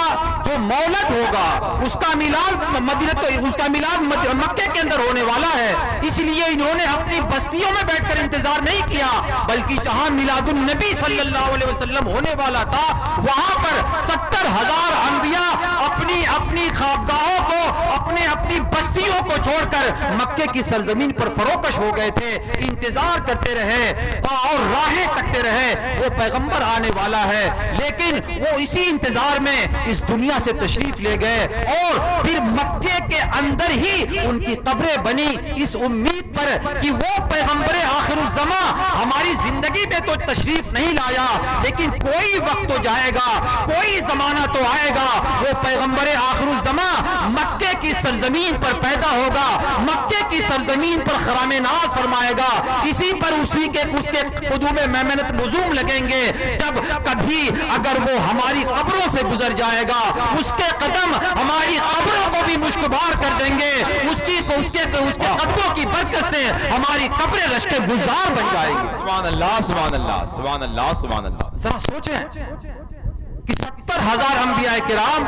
جو مولد ہوگا اس کا میلاد مکے کے اندر ہونے والا ہے. اس لیے انہوں نے اپنی بستیوں میں بیٹھ کر انتظار نہیں کیا، بلکہ جہاں میلاد النبی صلی اللہ علیہ وسلم ہونے والا تھا وہاں پر 70,000 انبیاء اپنی خوابگاہوں کو، اپنی بستیوں کو چھوڑ کر مکے کی سرزمین پر فروکش ہو گئے تھے. انتظار کرتے رہے اور راہیں تکتے رہے، وہ پیغمبر آنے والا ہے. لیکن وہ اسی انتظار میں اس دنیا سے تشریف لے گئے اور پھر مکے کے اندر ہی ان کی قبریں بنی، اس امید پر کہ وہ پیغمبر آخر الزماں ہماری زندگی میں تو تشریف نہیں لایا، لیکن کوئی وقت تو جائے گا، کوئی زمانہ تو آئے گا، وہ پیغمبر آخر الزماں مکے کی سرزمین پر پیدا ہوگا، مکے کی سرزمین پر خرام ناز فرمائے گا. اسی پر اس کے قدوم میمنت نزوم لگیں گے. جب کبھی اگر وہ ہماری قبروں سے گزر جائے گا، اس کے قدم ہماری قبروں کو بھی مشکبار کر دیں گے، اس کے قدموں کی برکت سے ہماری قبریں لشکر گلزار بن جائے گی. سبحان اللہ سبحان اللہ سبحان اللہ سبحان اللہ. ذرا سوچیں کہ 70,000 انبیاء کرام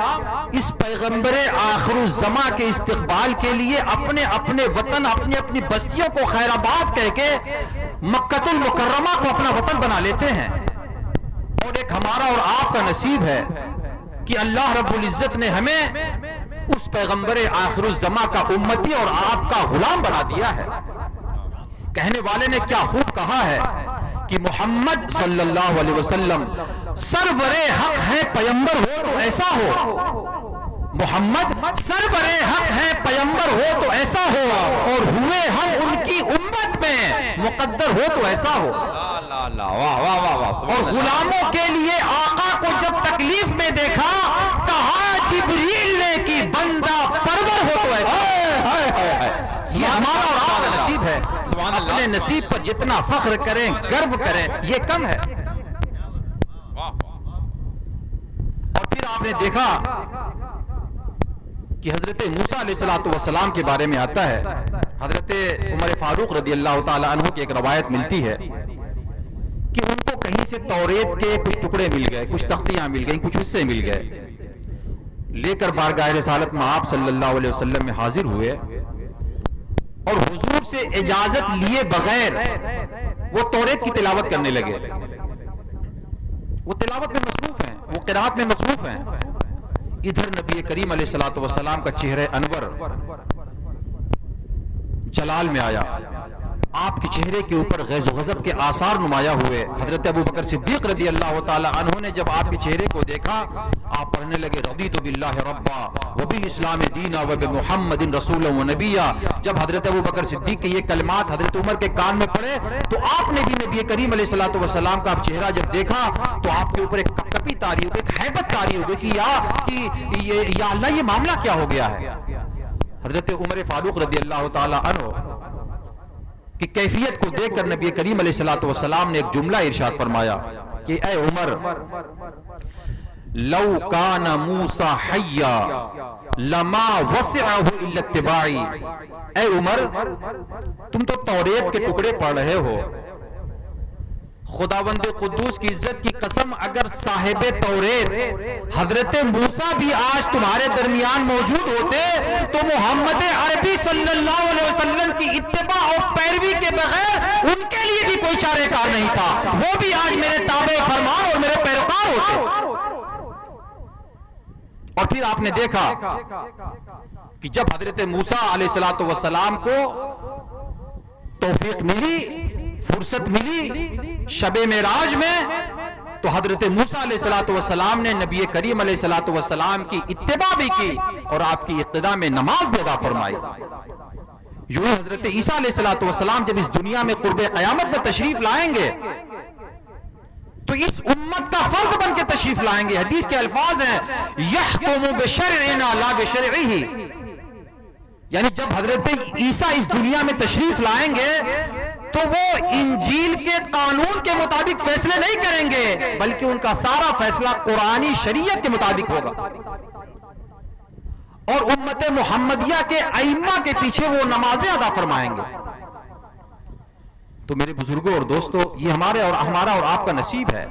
اس پیغمبر آخر الزماں کے استقبال کے لیے اپنے وطن، اپنی بستیوں کو خیر آباد کہہ کے مکۃ المکرمہ کو اپنا وطن بنا لیتے ہیں. اور ایک ہمارا اور آپ کا نصیب ہے کہ اللہ رب العزت نے ہمیں اس پیغمبر آخر الزماں کا امتی اور آپ کا غلام بنا دیا ہے. کہنے والے نے کیا خوب کہا ہے کہ محمد صلی اللہ علیہ وسلم سرور حق ہے، پیغمبر ہو تو ایسا ہو. محمد سرور حق ہے، پیغمبر ہو تو ایسا ہو، اور ہوئے ہم ان کی امت میں، مقدر ہو تو ایسا ہو. اور غلاموں کے لیے آقا کو جب تکلیف میں دیکھا، کہا جبریل نے کہ بندہ پرور ہو تو ایسا. یہ ہمارا اور آپ کا نصیب ہے. اپنے نصیب پر جتنا فخر کریں، گرو کریں، یہ کم ہے. اور پھر آپ نے دیکھا کہ حضرت موسیٰ علیہ السلام کے بارے میں آتا ہے، حضرت عمر فاروق رضی اللہ تعالی عنہ کی ایک روایت ملتی ہے کہ ان کو کہیں سے توریت کے کچھ ٹکڑے مل گئے، کچھ تختیاں مل گئیں، کچھ حصے مل گئے. لے کر بارگاہ رسالت میں آپ صلی اللہ علیہ وسلم میں حاضر ہوئے اور حضور سے اجازت لیے بغیر وہ توریت کی تلاوت کرنے لگے. وہ تلاوت میں مصروف ہیں، وہ قرات میں مصروف ہیں. ادھر نبی کریم علیہ السلام کا چہرہ انور جلال میں آیا. آپ کے چہرے کے اوپر غیظ و غضب کے آثار نمایاں ہوئے. حضرت ابو بکر صدیق رضی اللہ تعالی عنہ نے جب آپ کے چہرے کو دیکھا، آپ پڑھنے لگے رضیت باللہ ربا وبالاسلام دینا وبمحمد رسولا ونبیا. جب حضرت ابو بکر صدیق کے یہ کلمات حضرت عمر کے کان میں پڑے تو آپ نے بھی نبی کریم علیہ السلام کا چہرہ جب دیکھا تو آپ کے اوپر ایک کپکپی طاری ہو گئی، ایک ہیبت طاری ہو گئی کہ یا اللہ یہ معاملہ کیا ہو گیا ہے. حضرت عمر فاروق رضی اللہ تعالی عنہ کی کیفیت کو دیکھ کر نبی کریم علیہ السلام نے ایک جملہ ارشاد فرمایا کہ اے عمر، لو کان موسیٰ حیا لما وسعہ الا اتباعی. اے عمر، تم تو توریت کے ٹکڑے پڑھ رہے ہو. خداوند قدوس کی عزت کی قسم، اگر صاحب توریت حضرت موسیٰ بھی آج تمہارے درمیان موجود ہوتے تو محمد عربی صلی اللہ علیہ وسلم کی اتباع اور پیروی کے بغیر ان کے لیے بھی کوئی چارہ کار نہیں تھا. وہ بھی آج میرے تابع فرمان اور میرے پیروکار ہوتے. اور پھر آپ نے دیکھا کہ جب حضرت موسیٰ علیہ السلام کو توفیق ملی، فرصت ملی شب معراج میں، تو حضرت موسیٰ علیہ السلام نے نبی کریم علیہ السلام کی اتباع بھی کی اور آپ کی اقتداء میں نماز بھی ادا فرمائی. یوں حضرت عیسیٰ علیہ السلام جب اس دنیا میں قرب قیامت میں تشریف لائیں گے تو اس امت کا فرد بن کے تشریف لائیں گے. حدیث کے الفاظ ہیں یحکم بشرعنا لا بشرعہ، یعنی جب حضرت عیسیٰ اس دنیا میں تشریف لائیں گے تو وہ انجیل کے قانون کے مطابق فیصلے نہیں کریں گے، بلکہ ان کا سارا فیصلہ قرآنی شریعت کے مطابق ہوگا. اور امت محمدیہ کے ائمہ کے پیچھے وہ نمازیں ادا فرمائیں گے. تو میرے بزرگوں اور دوستو، یہ ہمارا اور آپ کا نصیب ہے.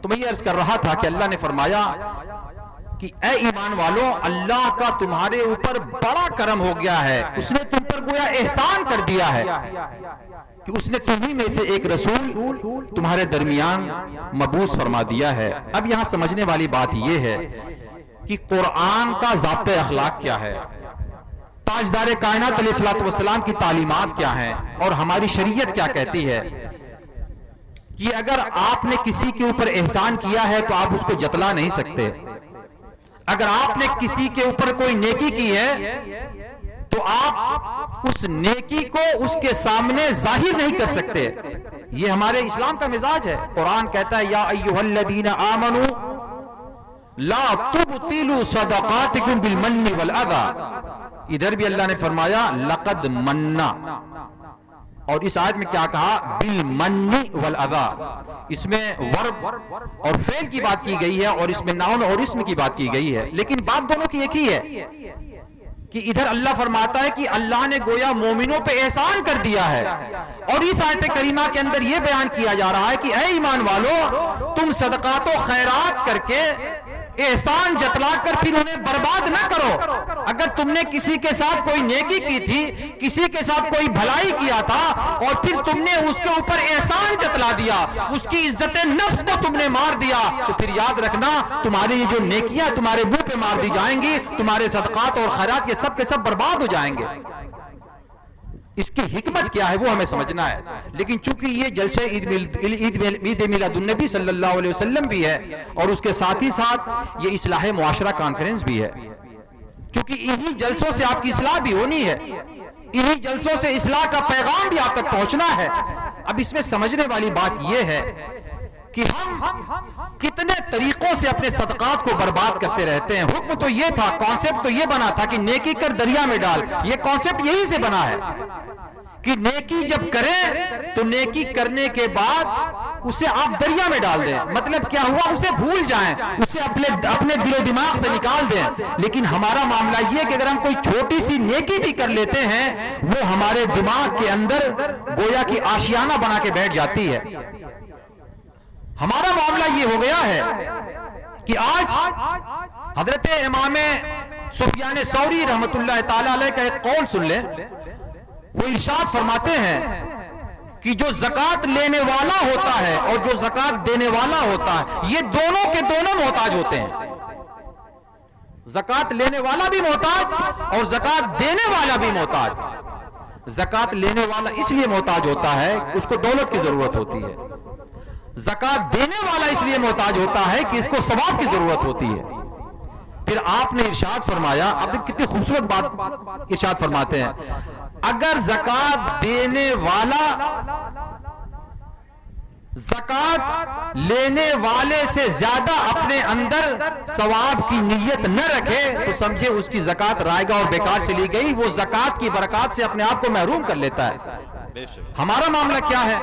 تو میں یہ عرض کر رہا تھا کہ اللہ نے فرمایا کہ اے ایمان والو، اللہ کا تمہارے اوپر بڑا کرم ہو گیا ہے. اس نے تم پر گویا احسان کر دیا ہے کہ اس نے تمہیں میں سے ایک رسول تمہارے درمیان مبعوث فرما دیا ہے. اب یہاں سمجھنے والی بات یہ ہے کہ قرآن کا ضابطۂ اخلاق کیا ہے، تاجدار کائنات علیہ الصلوۃ والسلام کی تعلیمات کیا ہیں، اور ہماری شریعت کیا کہتی ہے کہ اگر آپ نے کسی کے اوپر احسان کیا ہے تو آپ اس کو جتلا نہیں سکتے. اگر آپ نے کسی کے اوپر کوئی نیکی کی ہے تو آپ اس نیکی کو اس کے سامنے ظاہر نہیں کر سکتے. یہ ہمارے اسلام کا مزاج ہے. قرآن کہتا ہے یا ایھا الذین آمنوا لا تبطلوا صدقاتکم بالمن والاذی. ادھر بھی اللہ نے فرمایا لقد منا، اور اس آیت میں کیا کہا؟ بالمن والاذی. اس میں ورب اور فعل کی بات کی گئی ہے اور اس میں ناؤن اور اسم کی بات کی گئی ہے، لیکن بات دونوں کی ایک ہی ہے کہ ادھر اللہ فرماتا ہے کہ اللہ نے گویا مومنوں پہ احسان کر دیا ہے، اور اس آیت کریمہ کے اندر یہ بیان کیا جا رہا ہے کہ اے ایمان والو، تم صدقات و خیرات کر کے احسان جتلا کر پھر انہیں برباد نہ کرو. اگر تم نے کسی کے ساتھ کوئی نیکی کی تھی، کسی کے ساتھ کوئی بھلائی کیا تھا، اور پھر تم نے اس کے اوپر احسان جتلا دیا، اس کی عزت نفس کو تم نے مار دیا، تو پھر یاد رکھنا تمہاری یہ جو نیکیاں تمہارے منہ پہ مار دی جائیں گی، تمہارے صدقات اور خیرات یہ سب کے سب برباد ہو جائیں گے. اس کی حکمت کیا ہے وہ ہمیں سمجھنا ہے. لیکن چونکہ یہ جلسہ عید میلاد النبی صلی اللہ علیہ وسلم بھی ہے، اور اس کے ساتھ ہی ساتھ یہ اصلاح معاشرہ کانفرنس بھی ہے، چونکہ انہی جلسوں سے آپ کی اصلاح بھی ہونی ہے، انہی جلسوں سے اصلاح کا پیغام بھی آپ تک پہنچنا ہے. اب اس میں سمجھنے والی بات یہ ہے کہ ہم کتنے طریقوں سے اپنے صدقات کو برباد کرتے رہتے ہیں. حکم تو یہ تھا، کانسیپٹ تو یہ بنا تھا کہ نیکی کر دریا میں ڈال. یہ کانسیپٹ یہی سے بنا ہے کہ نیکی جب کریں تو نیکی کرنے کے بعد اسے آپ دریا میں ڈال دیں. مطلب کیا ہوا؟ اسے بھول جائیں، اسے اپنے دل و دماغ سے نکال دیں. لیکن ہمارا معاملہ یہ کہ اگر ہم کوئی چھوٹی سی نیکی بھی کر لیتے ہیں، وہ ہمارے دماغ کے اندر گویا کی آشیانہ بنا کے بیٹھ جاتی ہے. ہمارا معاملہ یہ ہو گیا ہے کہ آج حضرت امام سفیان ثوری رحمت اللہ تعالی علیہ کا ایک قول سن لیں. وہ ارشاد فرماتے ہیں کہ جو زکوٰۃ لینے والا ہوتا ہے اور جو زکوٰۃ دینے والا ہوتا ہے، یہ دونوں کے دونوں محتاج ہوتے ہیں. زکوٰۃ لینے والا بھی محتاج اور زکوٰۃ دینے والا بھی محتاج. زکوٰۃ لینے والا اس لیے محتاج ہوتا ہے کہ اس کو دولت کی ضرورت ہوتی ہے. زکوٰۃ دینے والا اس لیے محتاج ہوتا ہے کہ اس کو ثواب کی ضرورت ہوتی ہے. پھر آپ نے ارشاد فرمایا، اب کتنی خوبصورت بات ارشاد فرماتے ہیں، اگر زکوٰۃ دینے والا زکوٰۃ لینے والے سے زیادہ اپنے اندر ثواب کی نیت نہ رکھے تو سمجھے اس کی زکوٰۃ رائگاں اور بیکار چلی گئی. وہ زکوٰۃ کی برکات سے اپنے آپ کو محروم کر لیتا ہے. ہمارا معاملہ کیا ہے؟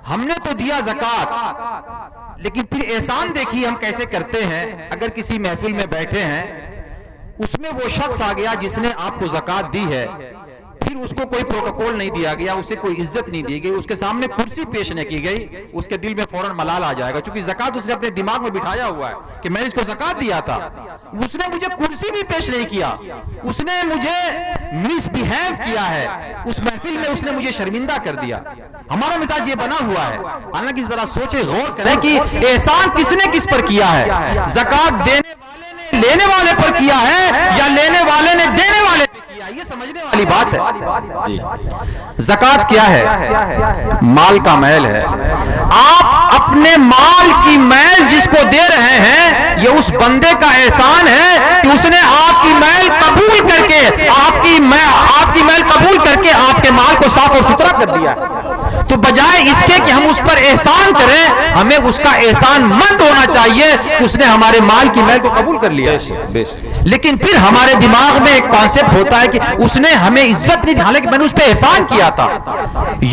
ہم نے تو دیا زکوٰۃ، لیکن پھر احسان دیکھیے ہم کیسے کرتے ہیں. اگر کسی محفل میں بیٹھے ہیں، اس میں وہ شخص آ گیا جس نے آپ کو زکوٰۃ دی ہے، پھر اس کو کوئی پروٹوکول نہیں دیا گیا، اسے کوئی عزت نہیں دی گئی، اس کے سامنے کرسی پیش نہیں کی گئی، اس کے دل میں فوراً ملال آ جائے گا. چونکہ زکوٰۃ اس نے اپنے دماغ میں بٹھایا ہوا ہے کہ میں نے اس کو زکوٰۃ دیا تھا، اس نے مجھے کرسی بھی پیش نہیں کیا، اس نے مجھے مس بیہیو کیا ہے، اس محفل میں اس نے مجھے شرمندہ کر دیا. ہمارا مزاج یہ بنا ہوا ہے. حالانکہ ذرا سوچے، غور کریں کہ احسان کس نے کس پر کیا ہے. زکوٰۃ دینے والے نے لینے والے پر کیا ہے یا لینے والے نے دینے والے پر کیا؟ یہ سمجھنے والی بات ہے. زکوٰۃ کیا ہے؟ مال کا میل ہے. آپ اپنے مال کی میل جس کو دے رہے ہیں، یہ اس بندے کا احسان ہے کہ اس نے آپ کی میل قبول کر کے آپ کی میل قبول کر کے آپ کے مال کو صاف اور ستھرا کر دیا. تو بجائے اس کے کہ ہم اس پر احسان کریں، ہمیں اس کا احسان مند ہونا چاہیے کہ اس نے ہمارے مال کی میل کو قبول کر لیا۔ لیکن پھر ہمارے دماغ میں ایک کانسیپٹ ہوتا ہے کہ اس نے ہمیں عزت نہیں دی، حالانکہ میں نے اس پہ احسان کیا تھا۔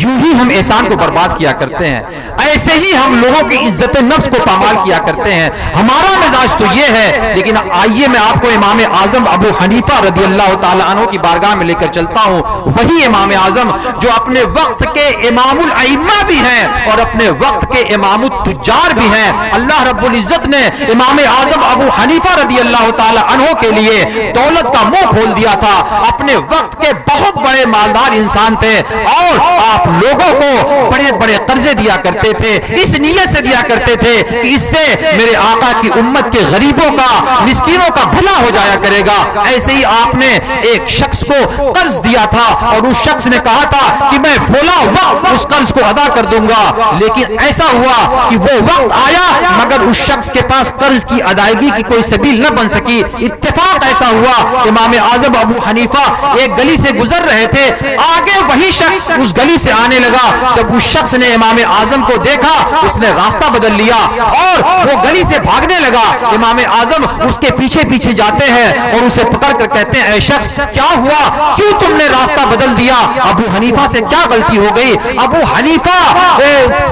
یوں ہی ہم احسان کو برباد کیا کرتے ہیں، ایسے ہی ہم لوگوں کی عزت نفس کو پامال کیا کرتے ہیں۔ ہمارا مزاج تو یہ ہے، لیکن آئیے میں آپ کو امام اعظم ابو حنیفہ رضی اللہ تعالی عنہ کی بارگاہ میں لے کر چلتا ہوں۔ وہی امام اعظم جو اپنے وقت کے امام الائمہ بھی ہیں اور اپنے وقت کے امام التجار بھی ہیں۔ اللہ رب العزت نے امام اعظم ابو حنیفہ رضی اللہ تعالی عنہ کے لیے دولت کا منہ کھول دیا تھا۔ اپنے وقت کے بہت بڑے مالدار انسان تھے اور آپ لوگوں کو بڑے بڑے قرضے دیا کرتے تھے، اس نیت سے دیا کرتے تھے کہ اس سے میرے آقا کی امت کے غریبوں کا، مسکینوں کا بھلا ہو جایا کرے گا۔ ایسے ہی آپ نے ایک شخص کو قرض دیا تھا اور اس شخص نے کہا تھا کہ میں فلاں وقت اس قرض کو ادا کر دوں گا، لیکن ایسا ہوا کہ وہ وقت آیا مگر اس شخص کے پاس قرض کی ادائیگی کی کوئی سبیل نہ بن سکی۔ اتفاق ایسا ہوا، امام اعظم ابو حنیفہ ایک گلی سے گزر رہے تھے، آگے وہی شخص اس گلی سے آنے لگا۔ جب اس شخص نے امام اعظم کو دیکھا، اس نے راستہ بدل لیا اور وہ گلی سے بھاگنے لگا۔ امام اعظم اس کے پیچھے پیچھے جاتے ہیں اور اسے پکڑ کر کہتے ہیں، اے شخص کیا ہوا، کیوں تم نے راستہ بدل دیا؟ ابو حنیفہ سے کیا غلطی ہو گئی؟ ابو حنیفہ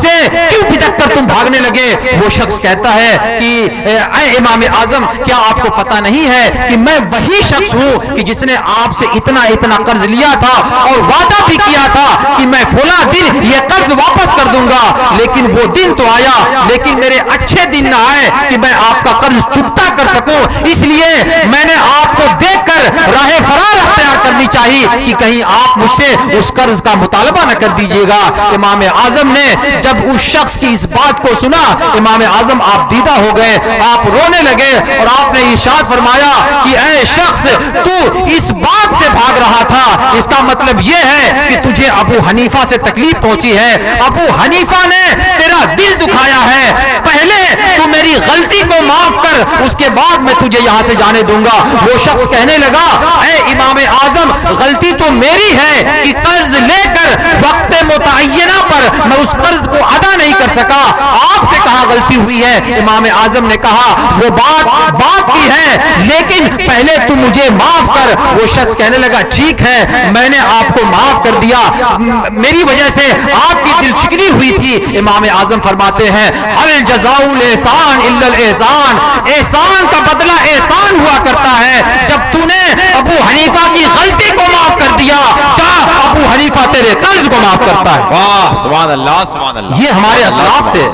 سے کیوں پھٹک کر تم بھاگنے لگے؟ وہ شخص کہتا ہے کہ اے امام اعظم، کیا آپ کو پتہ نہیں ہے کہ میں وہی شخص ہوں کہ جس نے آپ سے اتنا اتنا قرض لیا تھا اور وعدہ بھی کیا تھا کہ میں فلاں دن یہ قرض واپس کر دوں گا، لیکن وہ دن تو آیا لیکن میرے اچھے دن نہ آئے کہ میں آپ کا قرض چکتا کر سکوں، اس لیے میں نے آپ کو دیکھ کر راہ فرار اختیار کرنی چاہیے کہ کہیں آپ مجھ سے اس قرض کا مطالبہ نہ کر دیجیے گا۔ امام اعظم نے جب اس شخص کی اس بات کو سنا، امام اعظم آپ دیدہ ہو گئے، آپ رونے لگے اور آپ نے ارشاد فرمایا کہ اے شخص، تو اس بات سے بھاگ رہا تھا، اس کا مطلب یہ ہے کہ تجھے ابو حنیفہ سے تکلیف پہنچی ہے، ابو حنیفہ نے تیرا دل دکھایا ہے، پہلے تو میری غلطی کو معاف کر، اس کے بعد میں تجھے یہاں سے جانے دوں گا۔ وہ شخص کہنے لگا، اے امام اعظم، غلطی تو میری ہے کہ قرض لے کر وقت متعینہ پر میں اس قرض کو ادا نہیں کر سکا، آپ سے کہاں غلطی ہوئی ہے؟ امام اعظم نے کہا وہ بات کی ہے لیکن پہلے تو مجھے معاف کر۔ وہ شخص کہنے لگا ٹھیک ہے، میں نے آپ کو معاف کر دیا، میری وجہ سے آپ کی دل شکنی ہوئی تھی۔ امام اعظم فرماتے ہیں، ہل جزاء الاحسان الا الاحسان، احسان کا بدلہ احسان ہوا کرتا ہے۔ جب تو نے ابو حنیفہ کی غلطی کو معاف کر دیا، چاہ ابو حنیفہ تیرے قرض کو معاف کرتا ہے۔ واہ سبحان اللہ سبحان اللہ۔ یہ ہمارے اسلاف تھے،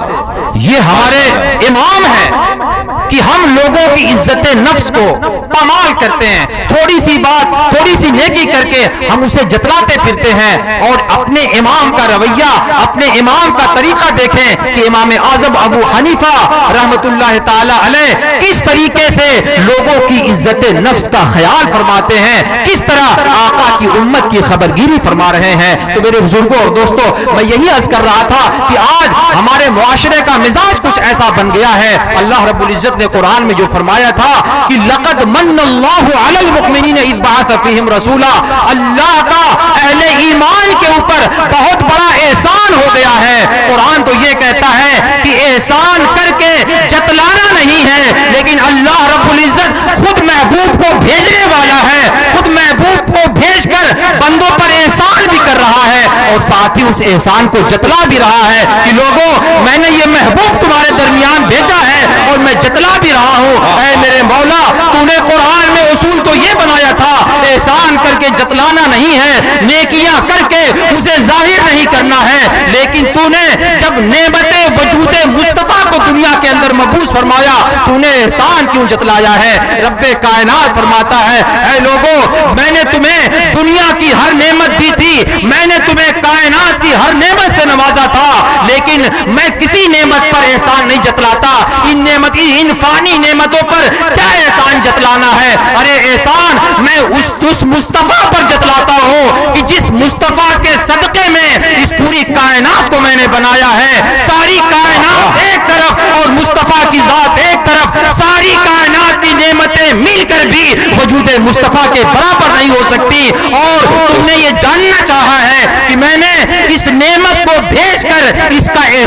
یہ ہمارے امام ہیں کہ ہم لوگوں کی عزت نفس کو پامال کرتے ہیں، تھوڑی سی بات، تھوڑی سی نیکی کر کے ہم اسے جتلاتے پھرتے ہیں، اور اپنے امام کا رویہ، اپنے امام کا طریقہ دیکھیں کہ امام اعظم ابو حنیفہ رحمت اللہ تعالی علیہ کس طریقے سے لوگوں کی عزت نفس کا خیال فرماتے ہیں، کس طرح آقا کی امت کی خبرگیری فرما رہے ہیں۔ تو میرے بزرگوں اور دوستوں، میں یہی عرض کر رہا تھا کہ آج ہمارے معاشرے کا مزاج کچھ ایسا بن گیا ہے۔ اللہ رب العزت نے قرآن میں جو فرمایا تھا کہ لقد من اللہ علی المؤمنین اذ بعث فیہم رسولا، اللہ کا اہل ایمان کے اوپر بہت بڑا احسان ہو گیا ہے۔ قرآن تو یہ کہتا ہے کہ احسان کر کے جتلانا نہیں ہے، لیکن اللہ رب العزت خود محبوب کو بھیجنے والا ہے، خود محبوب کو بھیج کر بندوں پر احسان بھی کر رہا ہے اور ساتھ ہی اس احسان کو جتلا بھی رہا ہے کہ لوگوں، میں نے یہ محبوب تمہارے درمیان بھیجا ہے اور میں جتلا بھی رہا ہوں۔ اے میرے مولا، تو نے قرآن میں اصول تو یہ بنایا تھا، احسان کر کے جتلانا نہیں ہے، نیکیاں کر کے اسے ظاہر نہیں کرنا ہے، لیکن تو نے جب نعمت وجود مصطفیٰ کو دنیا کے اندر مبعوث فرمایا، تو نے احسان کیوں جتلایا ہے؟ رب کائنات فرماتا ہے، اے لوگوں، میں نے تمہیں دنیا کی ہر نعمت دی تھی، میں نے تمہیں کائنات کی ہر نعمت سے نوازا تھا، لیکن میں کسی نعمت پر احسان نہیں جتلاتا۔ ان فانی نعمتوں پر کیا احسان جتلانا ہے؟ ارے احسان میں اس مصطفیٰ پر جتلاتا ہوں کہ جس مصطفیٰ کے صدقے میں اس پوری کائنات کو میں نے بنایا ہے۔ ساری کائنات ایک طرف اور مصطفیٰ کی ذات ایک طرف، ساری کائنات کی نعمتیں مل کر بھی وجود مصطفیٰ کے برابر نہیں ہو سکتی، اور تم نے یہ جاننا چاہا ہے کہ میں نے اس نعمت کو بھیج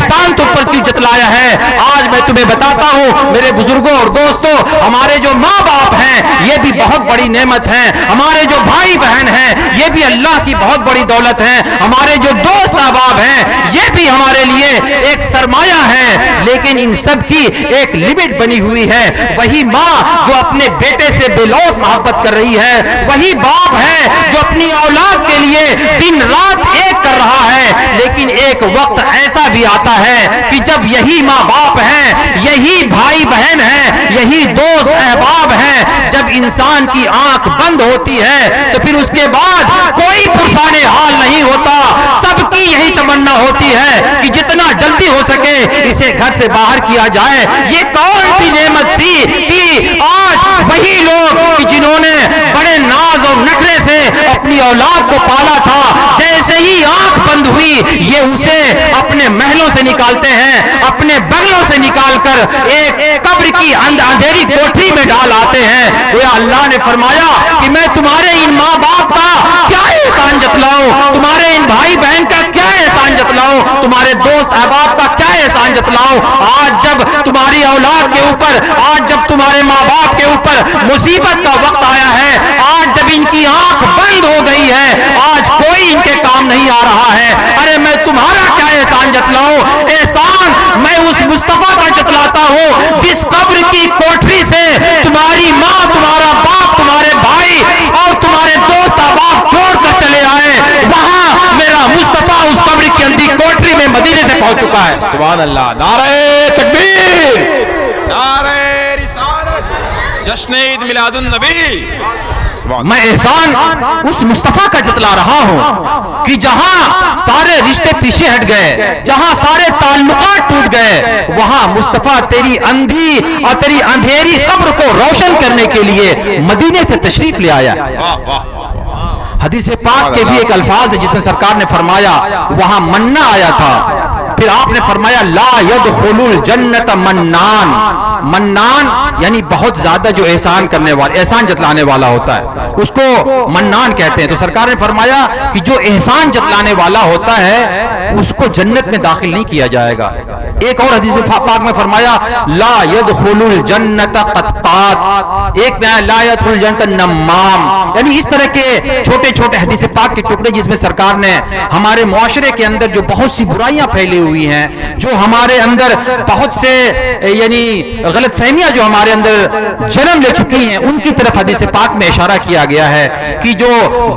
احسان تم پر کی جتلایا ہے۔ آج میں تمہیں بتاتا ہوں میرے بزرگوں اور دوستوں، ہمارے جو ماں باپ ہیں یہ بھی بہت بڑی نعمت ہے، ہمارے جو بھائی بہن ہیں یہ بھی اللہ کی بہت بڑی دولت ہے، ہمارے جو دوست احباب ہیں یہ بھی ہمارے لیے ایک سرمایہ ہے، لیکن ان سب کی ایک لمٹ بنی ہوئی ہے۔ وہی ماں جو اپنے بیٹے سے بے لوث محبت کر رہی ہے، وہی باپ ہے جو اپنی اولاد کے لیے دن رات ایک کر رہا ہے، لیکن ایک وقت ایسا بھی آتا ہے کہ جب یہی ماں باپ ہیں، یہی بھائی بہن ہیں، یہی دوست احباب ہیں، جب انسان کی آنکھ بند ہوتی ہے تو پھر اس کے بعد کوئی پرسان حال نہیں ہوتا، سب کی یہی تمنا ہوتی ہے کہ جتنا جلدی ہو سکے اسے گھر سے باہر کیا جائے۔ یہ کون سی نعمت تھی کہ آج وہی لوگ کہ جنہوں نے بڑے ناز اور نخرے سے اپنی اولاد کو پالا تھا، جیسے ہی آنکھ بند ہوئی یہ اسے اپنے محلوں سے نکالتے ہیں، اپنے بنگلوں سے نکال کر ایک قبر کی اندھیری کوٹھی میں ڈال آتے ہیں۔ وہ اللہ نے فرمایا کہ میں تمہارے ان ماں باپ کا کیا احسان جتلاؤں، تمہارے ان بھائی بہن کا کیا احسان جتلاؤں، تمہارے دوست احباب کا کیا احسان جتلاؤں۔ آج جب تمہاری اولاد کے اوپر، آج جب تمہارے ماں باپ کے اوپر مصیبت کا وقت آیا ہے، آج جب ان کی آنکھ بند ہو گئی ہے، آج کوئی ان کے کام نہیں آ رہا ہے، ارے میں تمہارا کیا احسان جتلاؤں۔ احسان میں اس مصطفیٰ کا جتلاتا ہوں جس قبر کی کوٹری سے تمہاری ماں، تمہارا باپ، تمہارے بھائی اور تمہارے دوست احباب چھوڑ کر چلے آئے، وہاں میرا مصطفیٰ اس قبر کی اندھی کوٹری میں مدینے سے پہنچ چکا ہے۔ سبحان اللہ، نعرہ تکبیر، نعرہ رسالت، جشن عید میلاد النبی۔ میں احسان اس مصطفیٰ کا جتلا رہا ہوں کہ جہاں سارے رشتے پیچھے ہٹ گئے، جہاں سارے تعلقات ٹوٹ گئے، وہاں مصطفیٰ تیری اندھی اور تیری اندھیری قبر کو روشن کرنے کے لیے مدینے سے تشریف لے آیا۔ حدیث پاک کے بھی ایک الفاظ ہے جس میں سرکار نے فرمایا وہاں منا آیا تھا، پھر آپ نے فرمایا لا يدخل الجنت منان۔ منان یعنی بہت زیادہ جو احسان کرنے والا، احسان جتلانے والا ہوتا ہے، اس کو منان کہتے ہیں۔ تو سرکار نے فرمایا کہ جو احسان جتلانے والا ہوتا ہے اس کو جنت میں داخل نہیں کیا جائے گا۔ ایک اور حدیث پاک میں فرمایا لا يدخل الجنت قطات، ایک میں لا يدخل الجنت نمام، یعنی اس طرح کے چھوٹے چھوٹے حدیث پاک کے ٹکڑے جس میں سرکار نے ہمارے معاشرے کے اندر جو بہت سی برائیاں پھیلی ہوئی ہیں، جو ہمارے اندر بہت سے یعنی غلط فہمیاں جو ہمارے اندر جنم لے چکی ہیں، ان کی طرف حدیث پاک میں اشارہ کیا گیا ہے کہ جو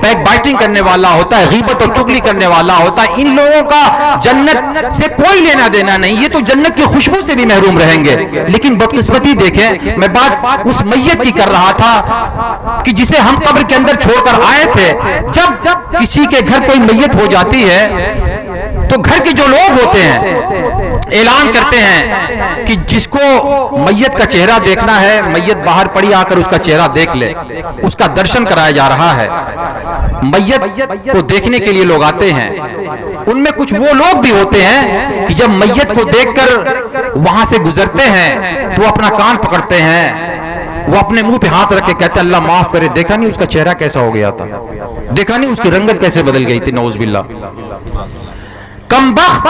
بیک بائٹنگ کرنے والا ہوتا ہے، غیبت اور چغلی کرنے والا ہوتا ہے، ان لوگوں کا جنت سے کوئی لینا دینا نہیں، یہ تو جنت کی خوشبو سے بھی محروم رہیں گے۔ لیکن بدقسمتی دیکھیں، میں بات اس میت کی کر رہا تھا کہ جسے ہم قبر کے اندر چھوڑ کر آئے تھے۔ جب کسی کے گھر کوئی میت ہو جاتی ہے تو گھر کے جو لوگ ہوتے ہیں اعلان کرتے ہیں کہ جس کو میت کا چہرہ دیکھنا ہے، میت باہر پڑی آ کر اس کا چہرہ دیکھ لے، اس کا درشن کرایا جا رہا ہے۔ میت کو دیکھنے کے لیے لوگ آتے ہیں، ان میں کچھ وہ لوگ بھی ہوتے ہیں کہ جب میت کو دیکھ کر وہاں سے گزرتے ہیں تو وہ اپنا کان پکڑتے ہیں، وہ اپنے منہ پہ ہاتھ رکھ کے کہتے ہیں اللہ معاف کرے، دیکھا نہیں اس کا چہرہ کیسا ہو گیا تھا، دیکھا نہیں اس کی رنگت کیسے بدل گئی تھی، نعوذ باللہ۔ کم بخت،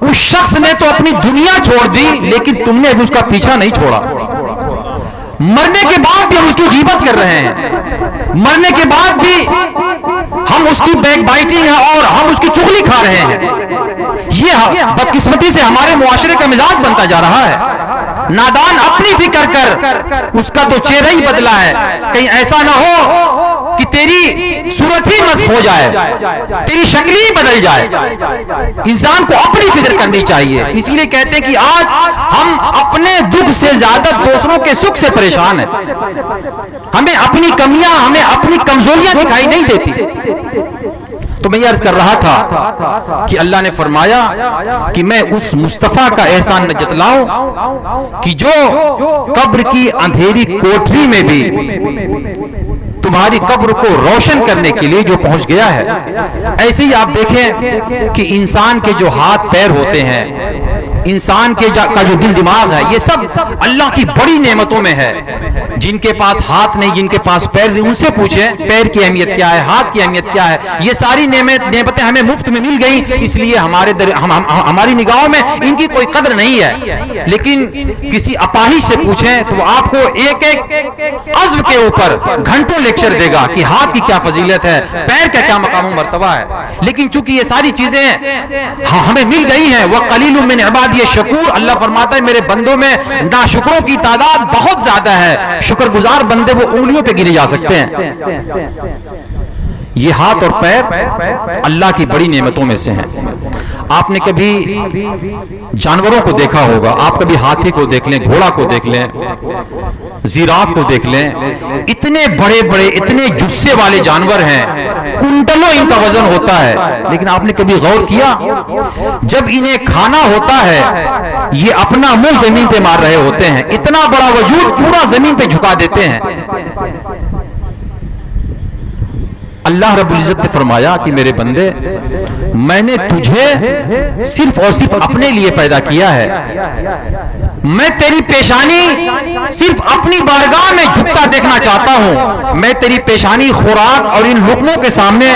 اس شخص نے تو اپنی دنیا چھوڑ دی لیکن تم نے ابھی اس کا پیچھا نہیں چھوڑا۔ مرنے کے بعد بھی ہم اس کی غیبت کر رہے ہیں، مرنے کے بعد بھی ہم اس کی بیک بائٹنگ ہے اور ہم اس کی چغلی کھا رہے ہیں۔ یہ بدقسمتی سے ہمارے معاشرے کا مزاج بنتا جا رہا ہے۔ نادان اپنی فکر کر اس کا تو چہرہ ہی بدلا ہے، کہیں ایسا نہ ہو کہ تیری صورت ہی مسخ ہو جائے، تیری شکل ہی بدل جائے۔ انسان کو اپنی فکر کرنی چاہیے، اسی لیے کہتے ہیں کہ آج ہم اپنے دکھ سے زیادہ دوسروں کے سکھ سے پریشان ہیں۔ ہمیں اپنی کمیاں، ہمیں اپنی کمزوریاں دکھائی نہیں دیتی۔ تو میں یہ عرض کر رہا تھا کہ اللہ نے فرمایا کہ میں اس مصطفیٰ کا احسان نہ جتلاؤں کہ جو قبر کی اندھیری کوٹری میں بھی تمہاری قبر کو روشن کرنے کے لیے جو پہنچ گیا ہے۔ ایسے ہی آپ دیکھیں کہ انسان کے جو ہاتھ پیر ہوتے ہیں انسان کا جو دل دماغ ہے، یہ سب اللہ کی بڑی نعمتوں میں ہے. جن کے پاس ہاتھ نہیں، جن کے پاس پیر نہیں، ان سے پوچھیں پیر کی اہمیت کیا ہے، ہاتھ کی اہمیت کیا ہے. یہ ساری نعمتیں ہمیں مفت میں مل گئی، اس لیے ہماری نگاہوں میں ان کی کوئی قدر نہیں ہے. لیکن کسی اپاہج سے پوچھیں تو وہ آپ کو ایک ایک عضو کے اوپر گھنٹوں لیکچر دے گا کہ ہاتھ کی کیا فضیلت ہے، پیر کا کیا مقام و مرتبہ ہے. لیکن چونکہ یہ ساری چیزیں ہمیں مل گئی ہیں، وَقَلِيلٌ مِّنْ عِبَادِيَ الشَّكُورُ، اللہ فرماتا ہے میرے بندوں میں ناشکروں کی تعداد بہت زیادہ ہے. شکر گزار بندے وہ انگلیوں پہ گنے جا سکتے ہیں. یہ ہاتھ اور پیر اللہ کی بڑی نعمتوں میں سے ہیں. آپ نے کبھی جانوروں کو دیکھا ہوگا، آپ کبھی ہاتھی کو دیکھ لیں، گھوڑا کو دیکھ لیں، زیراف کو دیکھ لیں، اتنے بڑے بڑے اتنے جثے والے جانور ہیں، کنٹلوں ان کا وزن ہوتا ہے. لیکن آپ نے کبھی غور کیا جب انہیں کھانا ہوتا ہے یہ اپنا منہ زمین پہ مار رہے ہوتے ہیں، اتنا بڑا وجود پورا زمین پہ جھکا دیتے ہیں. اللہ رب العزت نے فرمایا کہ میرے بندے میں نے تجھے صرف اور صرف اپنے لیے پیدا کیا ہے. میں تیری پیشانی صرف اپنی بارگاہ میں جھکتا دیکھنا چاہتا ہوں. میں تیری پیشانی خوراک اور ان لقموں کے سامنے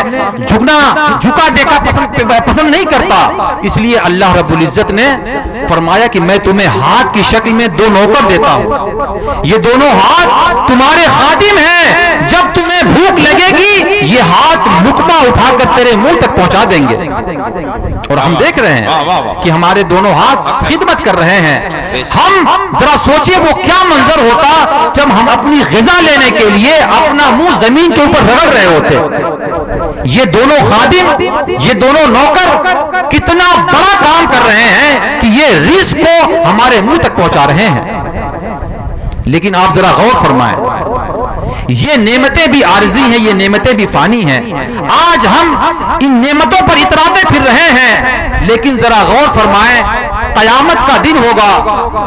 جھکا دیکھا پسند نہیں کرتا. اس لیے اللہ رب العزت نے فرمایا کہ میں تمہیں ہاتھ کی شکل میں دو نوکر دیتا ہوں. یہ دونوں ہاتھ تمہارے خادم ہیں. جب تمہیں بھوک لگے گی یہ ہاتھ لقمہ اٹھا کر تیرے منہ تک پہنچا دیں گے. اور ہم دیکھ رہے ہیں کہ ہمارے دونوں ہاتھ خدمت کر رہے ہیں. ہم ذرا سوچیں وہ کیا منظر ہوتا جب ہم اپنی غذا لینے کے لیے اپنا منہ زمین کے اوپر رگڑ رہے ہوتے. یہ دونوں خادم، یہ دونوں نوکر کتنا بڑا کام کر رہے ہیں کہ یہ رزق کو ہمارے منہ تک پہنچا رہے ہیں. لیکن آپ ذرا غور فرمائیں، یہ نعمتیں بھی عارضی ہیں، یہ نعمتیں بھی فانی ہیں. آج ہم ان نعمتوں پر اتراتے پھر رہے ہیں، لیکن ذرا غور فرمائیں قیامت کا دن ہوگا.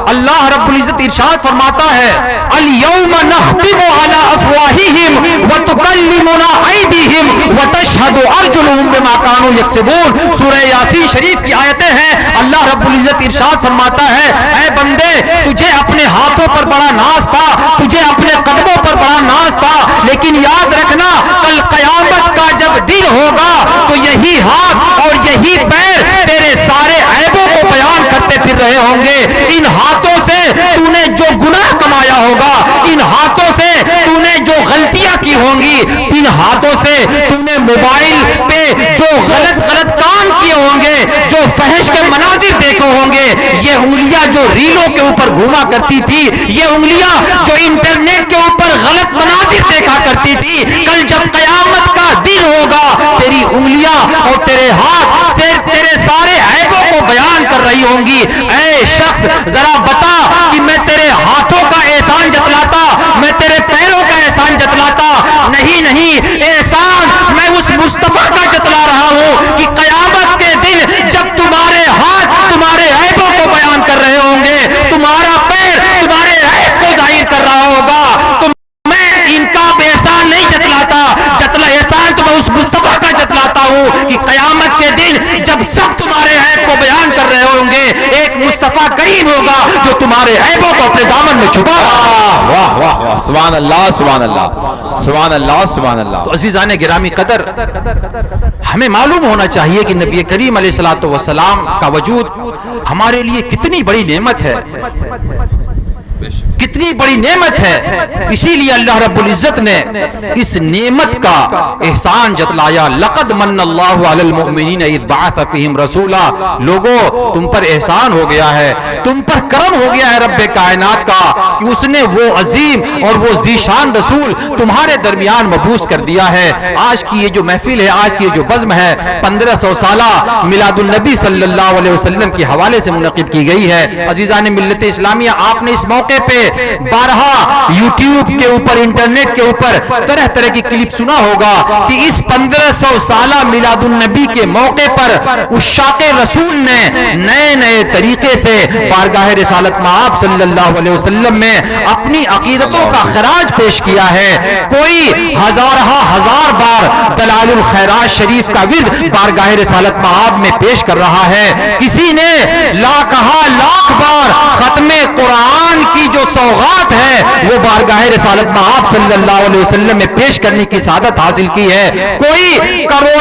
اللہ رب العزت ارشاد فرماتا ہے اليوم نختم على افواههم وتكلمنا ايديهم وتشهد ارجلهم بما كانوا يكسبون. سورہ یاسین شریف کی آیتیں ہیں. اللہ رب العزت ارشاد فرماتا ہے اے بندے تجھے اپنے ہاتھوں پر بڑا ناز تھا، تجھے اپنے قدموں پر بڑا ناز تھا، لیکن یاد رکھنا کل قیامت کا جب دن ہوگا تو یہی ہاتھ اور یہی پیر تیرے سارے عیبوں کو بیان کرتے پھر رہے ہوں گے. ان ہاتھوں سے تو نے جو گناہ کمایا ہوگا، ان ہاتھوں سے تو نے جو غلطیاں کی ہوں گی، ان ہاتھوں سے تو نے موبائل پہ جو غلط کام کیے ہوں گے، جو فحش کے مناظر دیکھے ہوں گے، یہ انگلیاں جو ریلوں کے اوپر گھوما کرتی تھی، یہ انگلیاں جو انٹرنیٹ کے اوپر غلط مناظر دیکھا کرتی تھی، کل جب قیامت کا دن ہوگا تیری انگلیاں اور تیرے ہاتھ سے تیرے سارے عیبوں کو بیان کر رہی ہوں گی. اے شخص ذرا بتا کہ میں تیرے ہاتھوں کا احسان جتلاتا، میں تیرے پیروں کا احسان جتلاتا نہیں، احسان میں اس مصطفیٰ کا جتلا رہا ہوں کہ قیامت کے دن جب تمہارے ہاتھ تمہارے عیبوں کو بیان کر رہے ہوں گے، تمہارا پیر تمہارے عیب کو ظاہر کر رہا ہوگا، تو میں ان کا احسان نہیں جتلاتا، احسان تو میں اس مصطفیٰ کا جتلاتا ہوں کہ قیامت کے دن جب سب تمہارے عیب کو بیان کر رہے ہوں گے ایک مصطفیٰ کریم ہوگا جو تمہارے عیبوں کو اپنے دامن میں چھپا. واہ واہ واہ، سبحان اللہ سبحان اللہ سبحان اللہ سبحان اللہ. تو عزیزان گرامی قدر، ہمیں معلوم ہونا چاہیے کہ نبی کریم علیہ الصلوۃ والسلام کا وجود ہمارے لیے کتنی بڑی نعمت ہے، کتنی بڑی نعمت ہے. اسی لیے اللہ رب العزت نے اس نعمت کا احسان جتلایا. لقد من اللہ علی المؤمنین اذ بعث فیہم رسولا. لوگوں تم پر احسان ہو گیا ہے، تم پر کرم ہو گیا ہے رب کائنات کا کہ اس نے وہ عظیم اور وہ ذیشان رسول تمہارے درمیان مبعوث کر دیا ہے. آج کی یہ جو محفل ہے، آج کی یہ جو بزم ہے، 1500 سالہ میلاد النبی صلی اللہ علیہ وسلم کے حوالے سے منعقد کی گئی ہے. عزیزان ملت اسلامیہ، آپ نے اس موقع موقع پہ بارہا یوٹیوب کے اوپر انٹرنیٹ کے اوپر طرح طرح کی کلپ سنا ہوگا کہ اس 1500 سالہ میلاد النبی کے موقع پر عشاق رسول نے نئے نئے طریقے سے بارگاہ رسالت مآب صلی اللہ علیہ وسلم میں اپنی عقیدتوں کا خراج پیش کیا ہے. کوئی ہزار بار دلائل الخیرات شریف کا ورد بارگاہ رسالت مآب میں پیش کر رہا ہے. کسی نے لاکھ بار ختم قرآن کی جو سوغات ہے وہ بارگاہ رسالت مآب صلی اللہ علیہ وسلم میں پیش کرنے کی سعادت حاصل کی ہے. کوئی کروڑ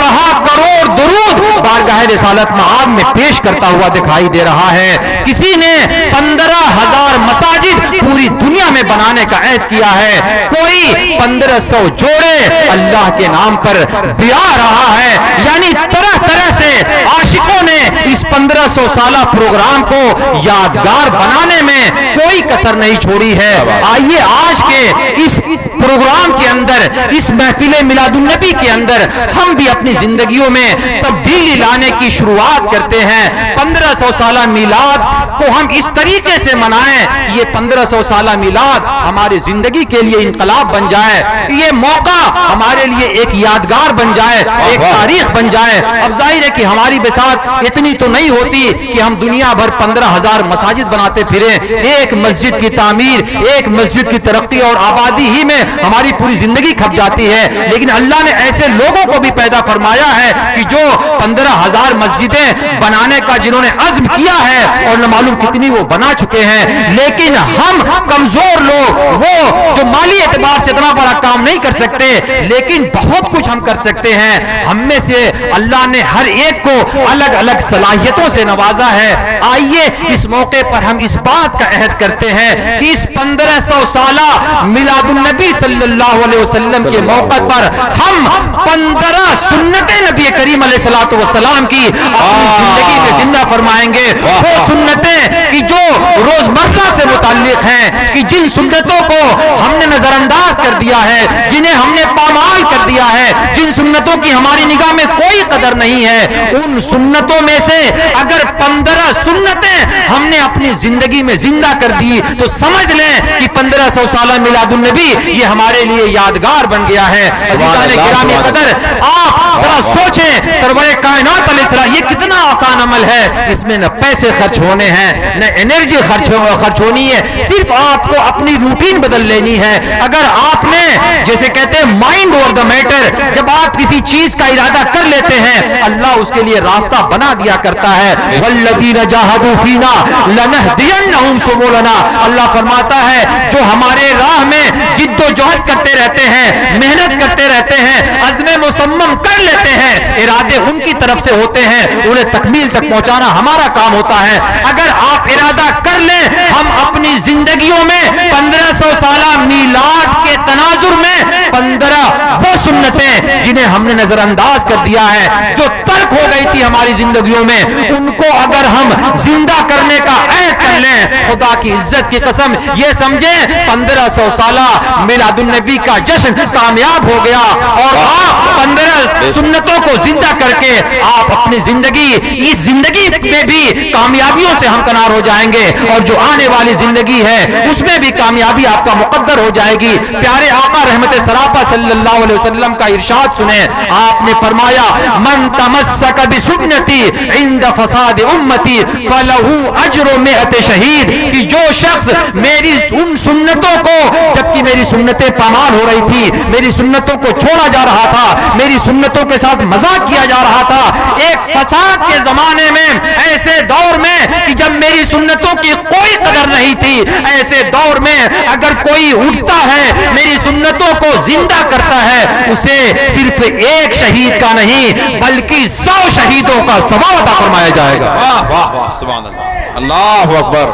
درود بارگاہ رسالت مآب میں پیش کرتا ہوا دکھائی دے رہا ہے. کسی نے 15,000 مساجد پوری دنیا میں بنانے کا عہد کیا ہے. کوئی 1500 جوڑے اللہ کے نام پر بیا رہا ہے. یعنی طرح طرح سے عاشقوں نے اس 1500 سالہ پروگرام کو یادگار بنانے میں کوئی کسر نہیں چھوڑی ہے. آئیے آج کے اس پروگرام کے اندر, اس محفل میلاد النبی کے اندر ہم بھی اپنی زندگیوں میں تبدیلی لانے کی شروعات کرتے ہیں. 1500 سالہ میلاد کو ہم اس طریقے سے منائیں, یہ 1500 سالہ میلاد ہماری زندگی کے لیے انقلاب بن جائے, یہ موقع ہمارے لیے ایک یادگار بن جائے, ایک تاریخ بن جائے. اب ظاہر ہے کہ ہماری بساط اتنی تو نہیں ہوتی کہ ہم دنیا بھر 15,000 مساجد بناتے پھریں. ایک مسجد کی تعمیر, ایک مسجد کی ترقی اور آبادی ہی میں ہماری پوری زندگی کھپ جاتی ہے. لیکن اللہ نے ایسے لوگوں کو بھی پیدا فرمایا ہے کہ جو 15,000 مسجدیں بنانے کا جنہوں نے عزم کیا ہے, اور نہ معلوم کتنی وہ بنا چکے ہیں. لیکن ہم کمزور لوگ, وہ جو مالی اعتبار سے اتنا بڑا کام نہیں کر سکتے, لیکن بہت کچھ ہم کر سکتے ہیں. ہم میں سے اللہ نے ہر ایک کو الگ الگ صلاحیتوں سے نوازا ہے. آئیے اس موقع پر ہم اس بات کا عہد کرتے ہیں کہ اس 1500 سالہ میلاد النبی صلی اللہ علیہ وسلم کے موقع پر ہم 15 سنت نبی کریم علیہ الصلوۃ والسلام کی اپنی زندگی میں زندہ فرمائیں گے. وہ سنتیں کہ جو روزمرہ سے متعلق ہیں, کہ جن سنتوں کو ہم نے نظر انداز کر دیا ہے, جنہیں ہم نے پامال کر دیا ہے, جن سنتوں کی ہماری نگاہ میں کوئی قدر نہیں ہے, ان سنتوں میں سے اگر 15 سنتیں ہم نے اپنی زندگی میں زندہ کر دی تو سمجھ لیں کہ 1500 سالہ میلاد النبی یہ ہمارے لیے یادگار بن گیا ہے. عزیزان گرامی قدر, آپ ذرا سوچیں سرور کائنات علیہ السلام, یہ کتنا آسان عمل ہے. اس میں نہ پیسے خرچ ہونے ہیں, نہ انرجی خرچ ہونی ہے, صرف آپ کو اپنی روٹین بدل لینی ہے. اگر آپ نے جیسے کہتے ہیں مائنڈ اوور دا میٹر, جب آپ کسی چیز کا ارادہ کر لیتے ہیں اللہ اس کے لیے راستہ بنا دیا کرتا ہے. والذین جاہدوا فینا لنہدینہم سبلنا, اللہ فرماتا ہے جو ہمارے راہ میں جد و جہد کرتے رہتے ہیں, محنت کرتے رہتے ہیں, عزم مصمم کر لیتے ہیں, ارادے ان کی طرف سے ہوتے ہیں, انہیں تکمیل تک پہنچانا ہمارا کام ہوتا ہے. اگر آپ ارادہ کر لیں ہم اپنی زندگیوں میں 1500 سالہ میلاد کے تناظر میں 15 وہ سنتیں جنہیں ہم نے نظر انداز کر دیا ہے, جو ترک ہو گئی تھی ہماری زندگیوں میں, ان کو اگر ہم زندہ کرنے کا عہد کر لیں, خدا کی عزت کی قسم یہ سمجھیں 1500 سالہ میلاد النبی کا جشن کامیاب ہو گیا. اور آپ 15 سنتوں کو زندہ کر کے آپ اپنی زندگی, اس زندگی میں بھی کامیابیوں سے ہمکنار ہو جائیں گے, اور جو آنے والی زندگی ہے اس میں بھی کامیابی آپ کا مقدر ہو جائے گی. پیارے آقا رحمت سراپا صلی اللہ علیہ وسلم کا ارشاد سنیں, آپ نے فرمایا من تمسک بسنتی عند فساد امتی فلہ اجر 100 شہید, کہ جو شخص میری ان سنتوں کو, جبکہ میری سنتیں پامال ہو رہی تھی, میری سنتوں کو چھوڑا جا رہا تھا, میری سنتوں کے ساتھ مذاق کیا جا رہا تھا, ایک فساد کے زمانے میں, ایسے دور میں کہ جب میری سنتوں کی کوئی قدر نہیں تھی, ایسے دور میں اگر کوئی اٹھتا ہے میری سنتوں کو زندہ کرتا ہے, اسے صرف ایک شہید کا نہیں بلکہ 100 شہیدوں کا ثواب عطا فرمایا جائے گا. واہ واہ واہ, سبحان اللہ, اللہ اکبر,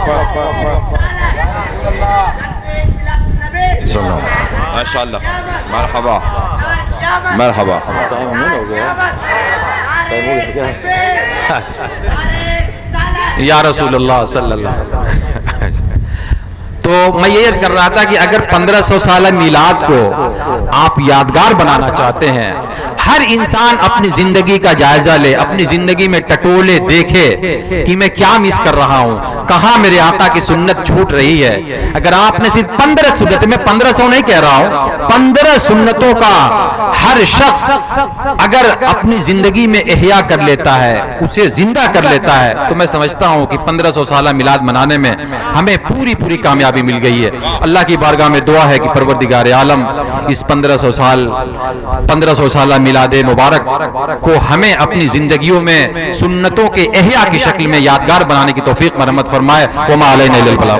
ماشاءاللہ, مرحبا مرحبا. یا رسول اللہ صلی اللہ علیہ وسلم. تو میں یہ عرض کر رہا تھا کہ اگر 1500 سالہ میلاد کو آپ یادگار بنانا چاہتے ہیں, ہر انسان اپنی زندگی کا جائزہ لے, اپنی زندگی میں ٹٹولے دیکھے کہ میں کیا مس کر رہا ہوں. کہاں میرے آقا کی سنت چھوٹ رہی ہے. اگر آپ نے صرف 15 سنت، میں 1500 نہیں کہہ رہا ہوں، 15 سنتوں کا ہر شخص اگر اپنی زندگی میں احیاء کر لیتا ہے، اسے زندہ کر لیتا ہے، تو میں سمجھتا ہوں کہ 1500 سالہ میلاد منانے میں ہمیں پوری کامیابی مل گئی ہے. اللہ کی بارگاہ میں دعا ہے کہ پروردگار عالم اس 1500 سالہ میلاد مبارک کو ہمیں اپنی زندگیوں میں سنتوں کے احیاء کی شکل میں یادگار بنانے کی توفیق مرحمت فرمائے. وما علینا الا البلاغ.